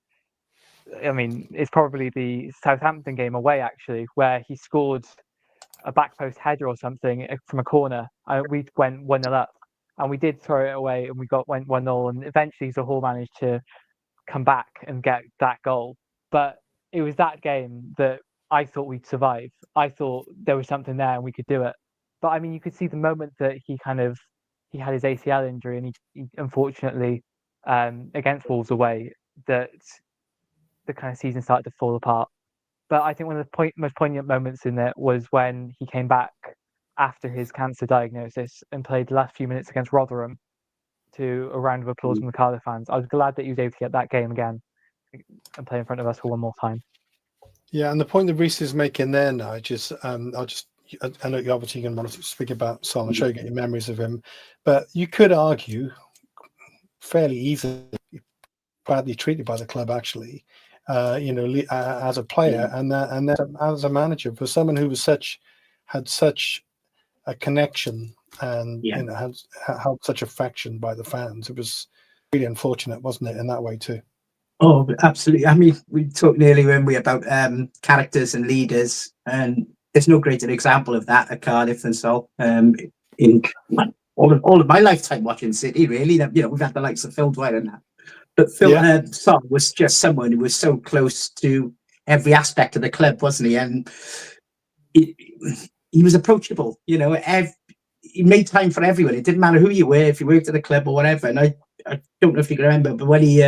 Speaker 4: the Southampton game away, actually, where he scored a back post header or something from a corner. We went 1-0 up, and we did throw it away, and we went 1-0, and eventually Hall managed to come back and get that goal. But it was that game that I thought we'd survive. I thought there was something there and we could do it. But I mean, you could see the moment that he had his ACL injury, and he unfortunately against Wolves away, that the kind of season started to fall apart. But I think one of the most poignant moments in it was when he came back after his cancer diagnosis and played the last few minutes against Rotherham to a round of applause from the Cardiff fans. I was glad that he was able to get that game again and play in front of us for one more time.
Speaker 1: Yeah, and the point that Reese is making there, Nige, I know you're obviously going to want to speak about Sol and show you your memories of him, but you could argue fairly easily badly treated by the club, actually, as a player and then as a manager, for someone who was had such a connection and had held such affection by the fans. It was really unfortunate, wasn't it, in that way too?
Speaker 2: Oh, absolutely. I mean, we talked earlier, weren't we, about characters and leaders, and there's no greater example of that at Cardiff than Sol. In all of my lifetime watching City, really, we've had the likes of Phil Dwyer and that, but Sol was just someone who was so close to every aspect of the club, wasn't he? And he was approachable. He made time for everyone. It didn't matter who you were, if you worked at the club or whatever. And I don't know if you can remember, but when he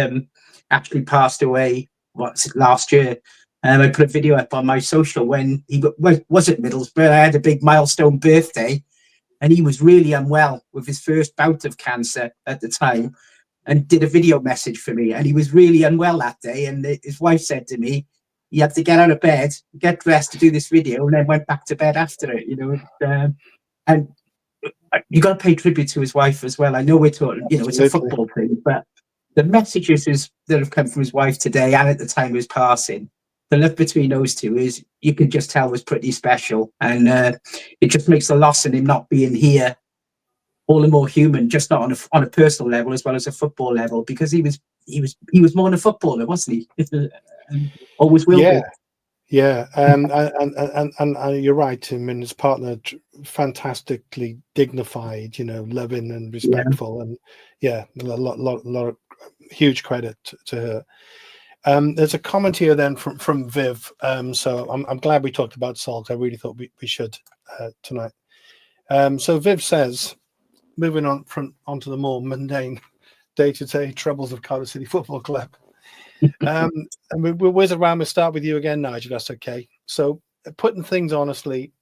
Speaker 2: actually passed away, last year, I put a video up on my social when he was at Middlesbrough. I had a big milestone birthday, and he was really unwell with his first bout of cancer at the time, and did a video message for me. And he was really unwell that day, and his wife said to me, he had to get out of bed, get dressed to do this video, and then went back to bed after it. And you got to pay tribute to his wife as well. I know we're talking, it's a football thing, but the messages that have come from his wife today and at the time of his passing, the love between those two is, you can just tell, was pretty special. And it just makes the loss in him not being here all the more human, just not on a personal level as well as a football level, because he was more than a footballer, wasn't he? Always will be.
Speaker 1: Yeah, and you're right. I mean, his partner, fantastically dignified, loving and respectful, and a lot of huge credit to her. There's a comment here then from Viv. So I'm glad we talked about Sol, because I really thought we should tonight. So Viv says, moving onto the more mundane day-to-day troubles of Cardiff City Football Club. And we'll whiz around. We'll start with you again, Nigel. That's okay. So, putting things honestly,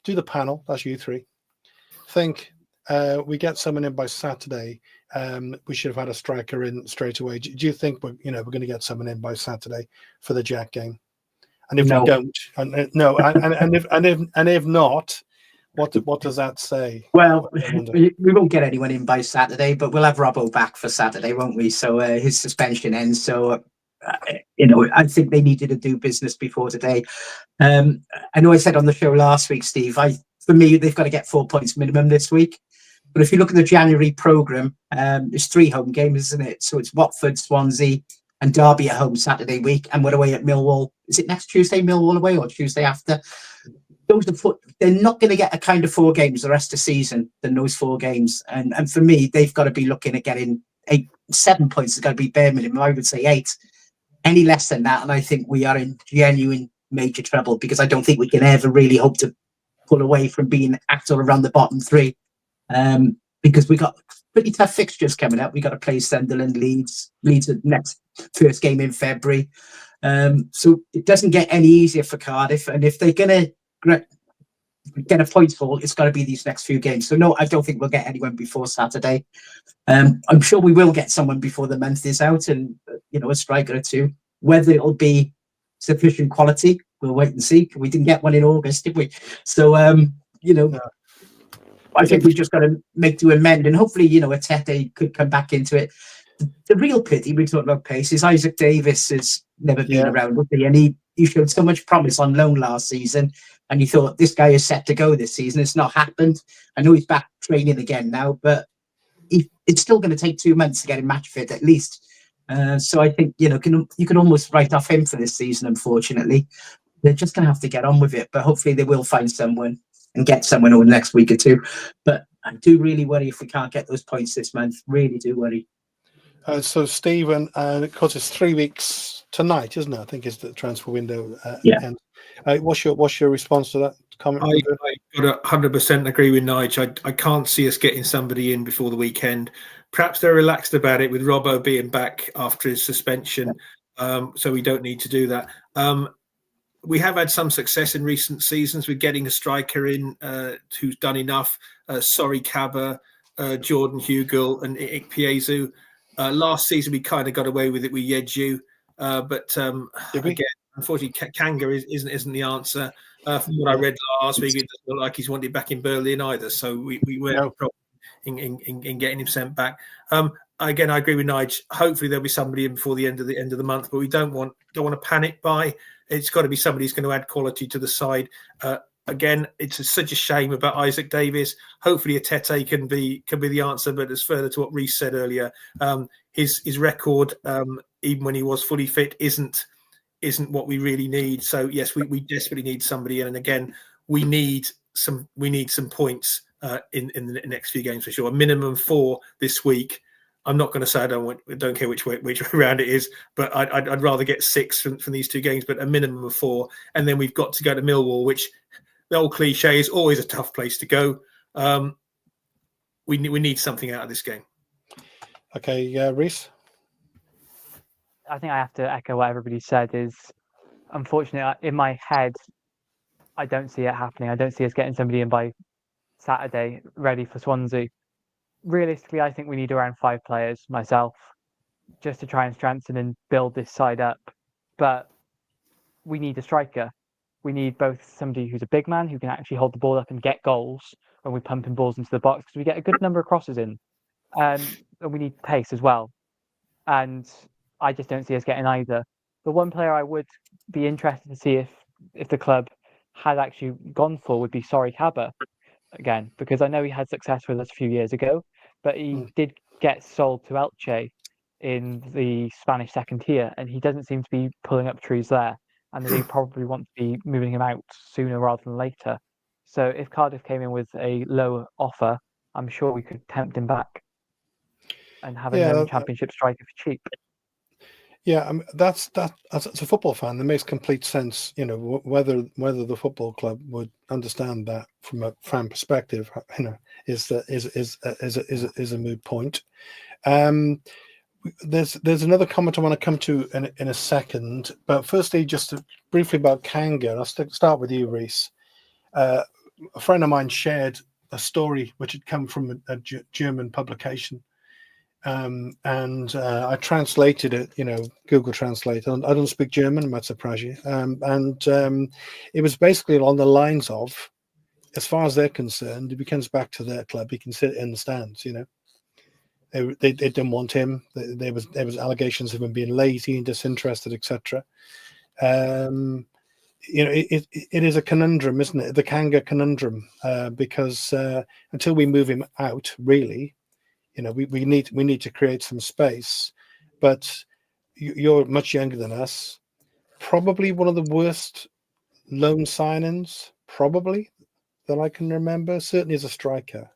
Speaker 1: do the panel. That's you three. Think we get someone in by Saturday. We should have had a striker in straight away. Do you think we're going to get someone in by Saturday for the Jack game? And if we don't, and if not, what does that say?
Speaker 2: Well, we won't get anyone in by Saturday, but we'll have Robbo back for Saturday, won't we? So his suspension ends. So I think they needed to do business before today. I know I said on the show last week, Steve, for me, they've got to get 4 points minimum this week. But if you look at the January programme, there's 3 home games, isn't it? So it's Watford, Swansea and Derby at home Saturday week. And we're away at Millwall. Is it next Tuesday, Millwall away, or Tuesday after? They're not going to get a kind of 4 games the rest of the season than those 4 games. And for me, they've got to be looking at getting 7 points is going to be bare minimum. I would say 8. Any less than that, and I think we are in genuine major trouble, because I don't think we can ever really hope to pull away from being at or around the bottom 3. Because we got pretty tough fixtures coming up. We got to play Sunderland, Leeds at next first game in February. So it doesn't get any easier for Cardiff, and if they're going to get a point haul, it's got to be these next few games. So no, I don't think we'll get anyone before Saturday. I'm sure we will get someone before the month is out, and a striker or two. Whether it'll be sufficient quality, we'll wait and see. We didn't get one in August, did we? So
Speaker 1: No.
Speaker 2: I think we've just got to make do amend, and hopefully Atete could come back into it. The real pity, we talked about pace, is Isaac Davis has never been around, would he? And he showed so much promise on loan last season, and you thought this guy is set to go this season. It's not happened. I know he's back training again now, but it's still going to take 2 months to get him match fit at least. So I think you can almost write off him for this season. Unfortunately, they're just going to have to get on with it. But hopefully they will find someone and get someone over the next week or two. But I do really worry if we can't get those points this month. Really do worry.
Speaker 1: So Stephen, of course, it's 3 weeks tonight, isn't it? I think is the transfer window.
Speaker 2: Yeah.
Speaker 1: And what's your response to that comment?
Speaker 3: I got 100% agree with Nigel. I can't see us getting somebody in before the weekend. Perhaps they're relaxed about it with Robbo being back after his suspension, so we don't need to do that. We have had some success in recent seasons with getting a striker in who's done enough. Sorry Kaba, Jordan Hugel, and Ikpeazu. Last season we kind of got away with it with Yeju, but again, unfortunately, Kanga isn't the answer. From what I read last week, it doesn't look like he's wanted back in Berlin either. So we were in getting him sent back. Again, I agree with Nigel. Hopefully there'll be somebody in before the end of the month, but we don't want to panic buy. It's got to be somebody who's going to add quality to the side. Again, it's such a shame about Isaac Davis. Hopefully Atete can be the answer, but as further to what Reece said earlier, his record, even when he was fully fit, isn't what we really need. So yes, we desperately need somebody in, and again, we need some points in the next few games for sure. A minimum 4 this week. I'm not going to say I don't care which way around it is, but I'd rather get 6 from these 2 games, but a minimum of 4, and then we've got to go to Millwall, which the old cliche is always a tough place to go. We need something out of this game.
Speaker 1: Okay, Reece.
Speaker 4: I think I have to echo what everybody said. Is unfortunately in my head, I don't see it happening. I don't see us getting somebody in by Saturday ready for Swansea. Realistically, I think we need around 5 players myself, just to try and strengthen and build this side up. But we need a striker. We need both somebody who's a big man who can actually hold the ball up and get goals when we're pumping balls into the box, because we get a good number of crosses in. And we need pace as well. And I just don't see us getting either. The one player I would be interested to see if the club had actually gone for would be Sorry Kaba again, because I know he had success with us a few years ago, but he did get sold to Elche in the Spanish second tier, and he doesn't seem to be pulling up trees there, and they probably want to be moving him out sooner rather than later. So if Cardiff came in with a lower offer, I'm sure we could tempt him back and have a known championship striker for cheap.
Speaker 1: Yeah, that's as a football fan, that makes complete sense. Whether the football club would understand that from a fan perspective, is a moot point. There's another comment I want to come to in a second, but firstly, just briefly about Kanga. I'll start with you, Reece. A friend of mine shared a story which had come from a German publication. And I translated it, Google Translate. I don't speak German, it might surprise you. It was basically along the lines of, as far as they're concerned, if he comes back to their club, he can sit in the stands. They didn't want him. There was allegations of him being lazy and disinterested, etc. It is a conundrum, isn't it? The Kanga conundrum, because until we move him out, really. We need to create some space, but you're much younger than us. Probably one of the worst loan signings, probably, that I can remember. Certainly as a striker.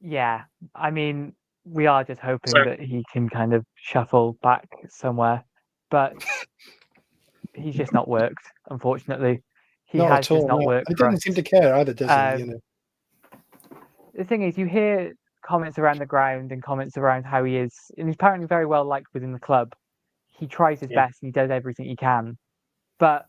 Speaker 4: Yeah, I mean, we are just hoping that he can kind of shuffle back somewhere, but he's just not worked, unfortunately. He
Speaker 1: Not
Speaker 4: has
Speaker 1: at
Speaker 4: just
Speaker 1: all.
Speaker 4: not
Speaker 1: No,
Speaker 4: worked
Speaker 1: he
Speaker 4: for
Speaker 1: doesn't
Speaker 4: us.
Speaker 1: seem to care either, does he? You
Speaker 4: Um,
Speaker 1: know.
Speaker 4: the thing is, you hear comments around the ground and comments around how he is, and he's apparently very well liked within the club. He tries his
Speaker 2: Yeah.
Speaker 4: best and he does everything he can, but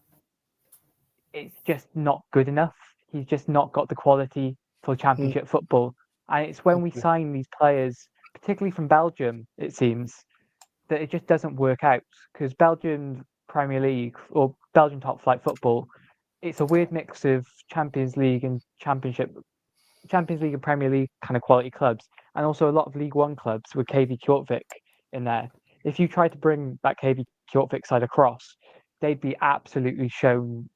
Speaker 4: it's just not good enough. He's just not got the quality for Championship football. And it's when we
Speaker 1: Okay.
Speaker 4: sign these players, particularly from Belgium, it seems, that it just doesn't work out because Belgian Premier League or Belgian top flight football, it's a weird mix of Champions League and Champions League and Premier League kind of quality clubs, and also a lot of League One clubs with KV Kjortvik in there. If you try to bring that KV Kjortvik side across, they'd be absolutely shown.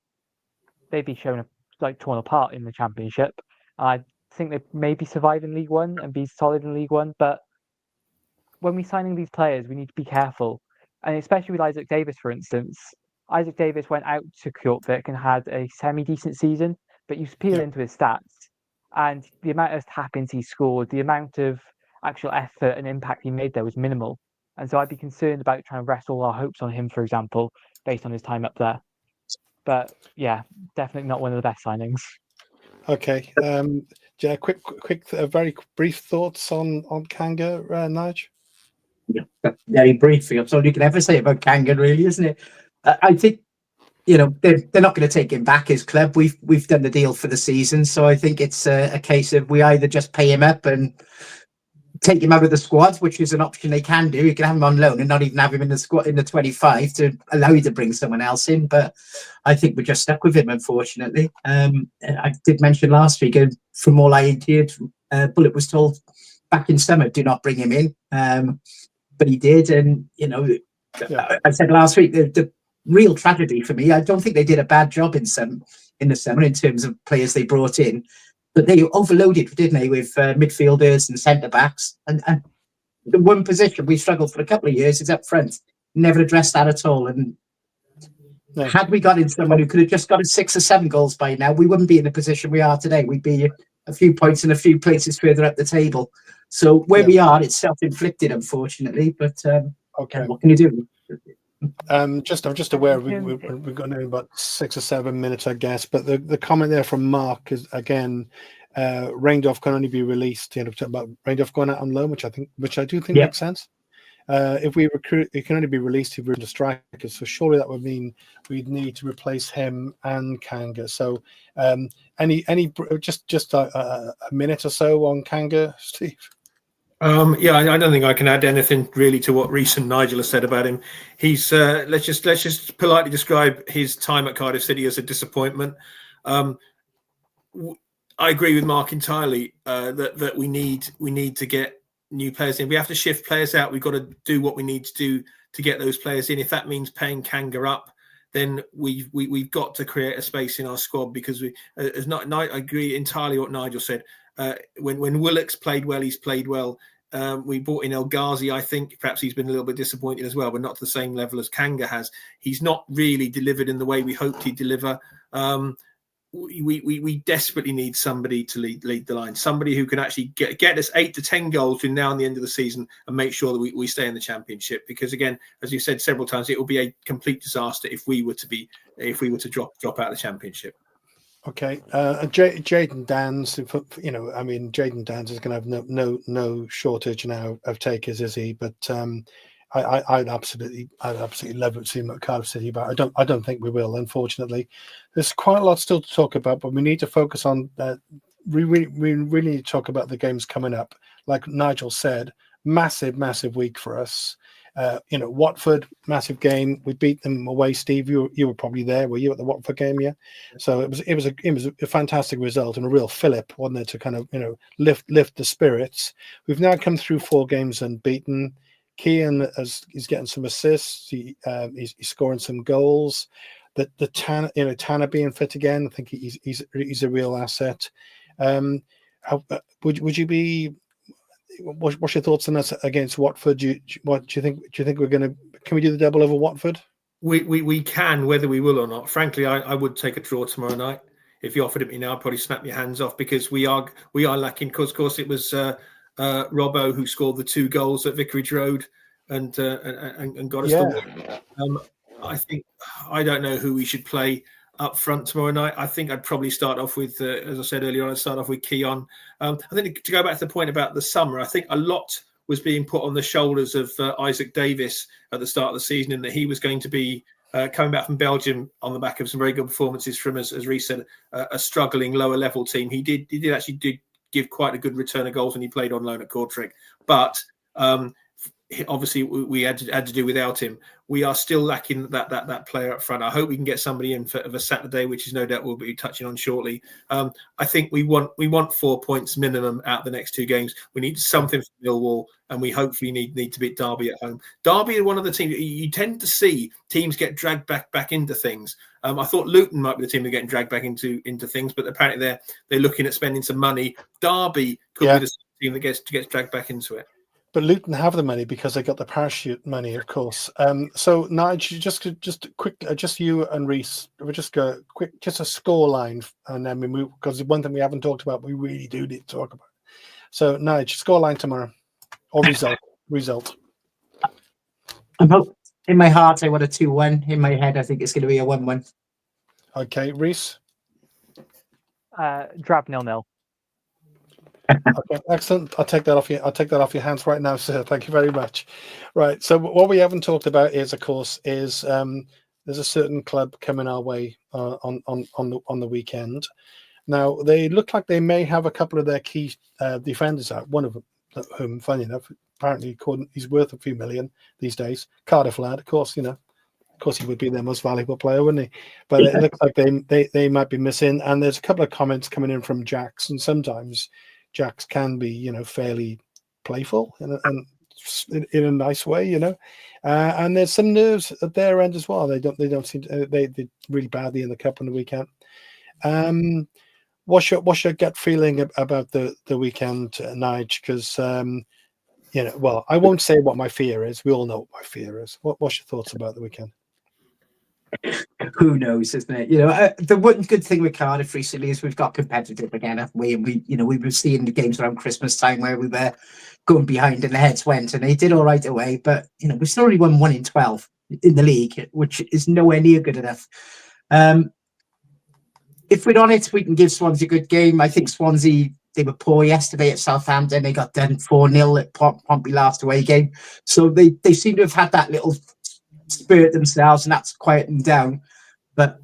Speaker 4: They'd be shown like torn apart in the Championship. I think they maybe survive in League One and be solid in League One, but when we're signing these players, we need to be careful, and especially with Isaac Davis, for instance. Isaac Davis went out to Kjortvik and had a semi-decent season, but you peel
Speaker 1: Yeah.
Speaker 4: into his stats, and the amount of tap-ins he scored, the amount of actual effort and impact he made there was minimal. And so I'd be concerned about trying to rest all our hopes on him, for example, based on his time up there. But yeah, definitely not one of the best signings.
Speaker 1: Okay. Yeah, very brief thoughts on Kanga, Nige?
Speaker 2: Yeah, very briefly. That's all you can ever say about Kangan, really, isn't it? I think they're not going to take him back his club. We've done the deal for the season, so I think it's a case of we either just pay him up and take him out of the squad, which is an option they can do. You can have him on loan and not even have him in the squad in the 25 to allow you to bring someone else in. But I think we're just stuck with him, unfortunately. I did mention last week, and from all I heard, Bullet was told back in summer, do not bring him in. But he did, and
Speaker 1: Yeah.
Speaker 2: I said last week the real tragedy for me. I don't think they did a bad job in the summer in terms of players they brought in, but they overloaded, didn't they, with midfielders and centre backs, and the one position we struggled for a couple of years is up front. Never addressed that at all, and
Speaker 1: No.
Speaker 2: had we got in someone who could have just got us 6 or 7 goals by now, we wouldn't be in the position we are today. We'd be a few points in a few places further up the table. So where we are, it's self-inflicted, unfortunately. But
Speaker 1: Okay.
Speaker 2: what can you do?
Speaker 1: I'm just aware we've got only about 6 or 7 minutes, I guess. But the comment there from Mark is again, Reindorf can only be released. About Reindorf going out on loan, which I do think makes sense. If we recruit, it can only be released if we're into strikers. So surely that would mean we'd need to replace him and Kanga. So any just a minute or so on Kanga, Steve?
Speaker 3: Yeah, I don't think I can add anything really to what Reece and Nigel has said about him. He's let's just politely describe his time at Cardiff City as a disappointment. I agree with Mark entirely that we need to get new players in. We have to shift players out. We've got to do what we need to do to get those players in. If that means paying Kanga up, then we've got to create a space in our squad because I agree entirely what Nigel said. When Willock's played well, he's played well. We brought in El Ghazi. I think perhaps he's been a little bit disappointed as well, but not to the same level as Kanga has. He's not really delivered in the way we hoped he'd deliver. We desperately need somebody to lead the line, somebody who can actually get us 8 to 10 goals between now and the end of the season and make sure that we stay in the Championship. Because again, as you said several times, it will be a complete disaster if we were to drop out of the Championship.
Speaker 1: Okay, Jayden Dans. Jayden Dans is going to have no shortage now of takers, is he? But I'd absolutely love to see him at Cardiff City, but I don't think we will. Unfortunately, there's quite a lot still to talk about, but we need to focus on. We really need to talk about the games coming up. Like Nigel said, massive week for us. Watford, massive game. We beat them away. Steve, you were probably there. Were you at the Watford game? Yeah. So it was a fantastic result and a real fillip, wasn't it, to kind of lift the spirits. We've now come through 4 games unbeaten. Kean he's getting some assists. He's scoring some goals. The Tanner being fit again. I think he's a real asset. Would you be? What's your thoughts on us against Watford? Do you think we're going to? Can we do the double over Watford?
Speaker 3: We can, whether we will or not. Frankly, I would take a draw tomorrow night. if you offered it me now, I'd probably snap your hands off, because we are lacking. Because of course it was Robbo who scored the 2 goals at Vicarage Road and got us the win. I don't know who we should play up front tomorrow night. I think I'd probably start off with, as I said earlier on, I'd start off with Keon. I think to go back to the point about the summer, I think a lot was being put on the shoulders of Isaac Davis at the start of the season, in that he was going to be coming back from Belgium on the back of some very good performances from, as Reece said, a struggling lower level team. He did give quite a good return of goals when he played on loan at Kortrijk, but obviously we had to do without him. We are still lacking that player up front. I hope we can get somebody in for a Saturday, which is no doubt we'll be touching on shortly. I think we want 4 points minimum out the next 2 games. We need something from Millwall, and we hopefully need to beat Derby at home. Derby are one of the teams you tend to see teams get dragged back into things. I thought Luton might be the team that are getting dragged back into things, but apparently they're looking at spending some money. Derby could be the team that gets dragged back into it.
Speaker 1: But Luton have the money because they got the parachute money, of course. So Nigel, just quick, just you and Reece, we'll just go quick, just a score line, and then we move, because one thing we haven't talked about, we really do need to talk about. So Nigel, score line tomorrow, or result.
Speaker 2: In my heart, I want a 2-1. In my head, I think it's going to be a 1-1.
Speaker 1: Okay, Reece.
Speaker 4: Drab 0-0.
Speaker 1: Okay, excellent. I'll take that off your hands right now, sir. Thank you very much. Right. So what we haven't talked about is, of course, there's a certain club coming our way on the weekend. Now they look like they may have a couple of their key defenders out. One of them, whom, funny enough, apparently he's worth a few million these days. Cardiff lad, of course, Of course, he would be their most valuable player, wouldn't he? But it looks like they might be missing. And there's a couple of comments coming in from Jacks, and sometimes Jacks can be, fairly playful and in a nice way, and there's some nerves at their end as well. They don't seem to, they did really badly in the cup on the weekend. What's your gut feeling about the weekend, Nige? Because well, I won't say what my fear is. We all know what my fear is. What's your thoughts about the weekend?
Speaker 2: Who knows, isn't it? The one good thing with Cardiff recently is we've got competitive again, haven't we? And we were seeing the games around Christmas time where we were going behind and the heads went, and they did all right away. But we've still only won 1 in 12 in the league, which is nowhere near good enough. If we're on it, we can give Swansea a good game. I think Swansea, they were poor yesterday at Southampton. They got done 4-0 at Pompey last away game. So they seem to have had that little spirit themselves, and that's quieting down. But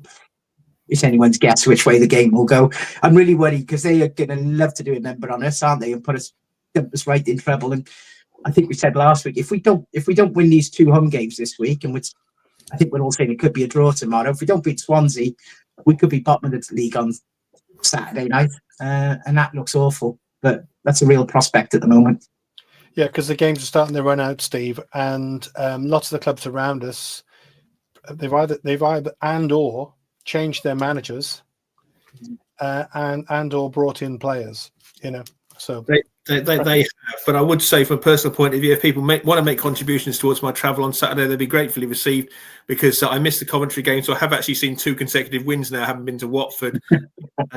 Speaker 2: it's anyone's guess which way the game will go. I'm really worried because they are going to love to do a number on us, aren't they, and dump us right in trouble. And I think we said last week, if we don't win these 2 home games this week, and I think we're all saying it could be a draw tomorrow. If we don't beat Swansea, we could be bottom of the league on Saturday night, and that looks awful. But that's a real prospect at the moment.
Speaker 1: Yeah, because the games are starting to run out, Steve, and lots of the clubs around us, they've either and or changed their managers, and or brought in players. So
Speaker 3: they have. But I would say, from a personal point of view, if people want to make contributions towards my travel on Saturday, they'd be gratefully received, because I missed the Coventry game, so I have actually seen 2 consecutive wins now. I haven't been to Watford and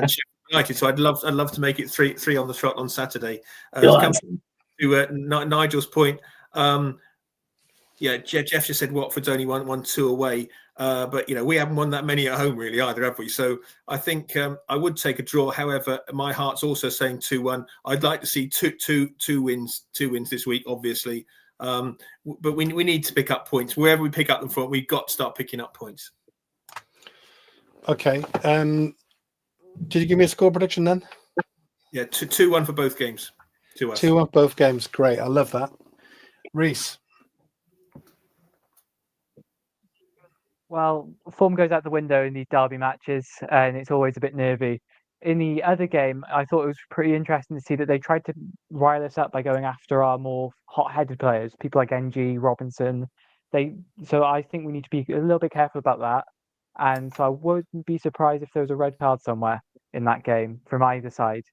Speaker 3: Sheffield United, so I'd love to make it three on the trot on Saturday. To Nigel's point, Jeff just said Watford's only won 2 away, but we haven't won that many at home really either, have we? So I think I would take a draw. However, my heart's also saying 2-1. I'd like to see two wins this week, obviously, but we need to pick up points. Wherever we pick up them from, we've got to start picking up points.
Speaker 1: Okay. Did you give me a score prediction then?
Speaker 3: Yeah, 2-1 for both games.
Speaker 1: 2-1 both games. Great. I love that. Reece.
Speaker 4: Well, form goes out the window in these derby matches, and it's always a bit nervy. In the other game, I thought it was pretty interesting to see that they tried to rile us up by going after our more hot-headed players, people like NG, Robinson. So I think we need to be a little bit careful about that. And so I wouldn't be surprised if there was a red card somewhere in that game from either side.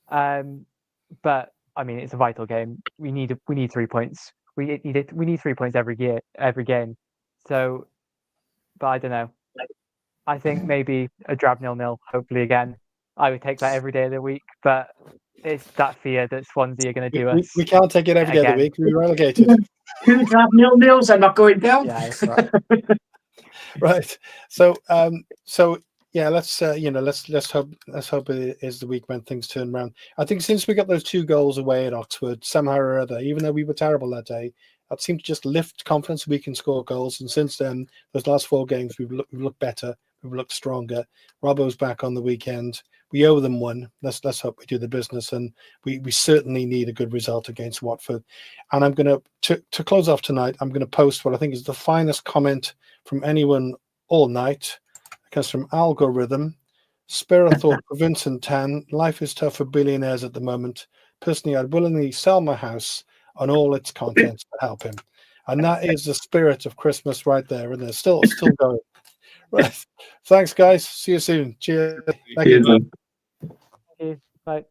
Speaker 4: But I mean, it's a vital game. We need 3 points. We need 3 points every game. So, but I don't know. I think maybe a drab 0-0, hopefully again. I would take that every day of the week, but it's that fear that Swansea are going to do us.
Speaker 1: We can't take it every day of the
Speaker 4: again.
Speaker 1: week. We're relegated.
Speaker 2: 2 drab 0-0s. I'm not going down.
Speaker 4: Yeah, that's right.
Speaker 1: Right. So yeah, let's hope it is the week when things turn around. I think since we got those 2 goals away at Oxford, somehow or other, even though we were terrible that day, that seemed to just lift confidence. We can score goals, and since then, those last 4 games, we've looked better. We've looked stronger. Robbo's back on the weekend. We owe them one. Let's hope we do the business, and we certainly need a good result against Watford. And I'm going to close off tonight. I'm going to post what I think is the finest comment from anyone all night. It comes from Algorithm. Spirit thought for Vincent Tan. Life is tough for billionaires at the moment. Personally, I'd willingly sell my house on all its contents to help him. And that is the spirit of Christmas right there, and they're still going. Right. Thanks, guys. See you soon. Cheers. Thank you.
Speaker 4: Bye.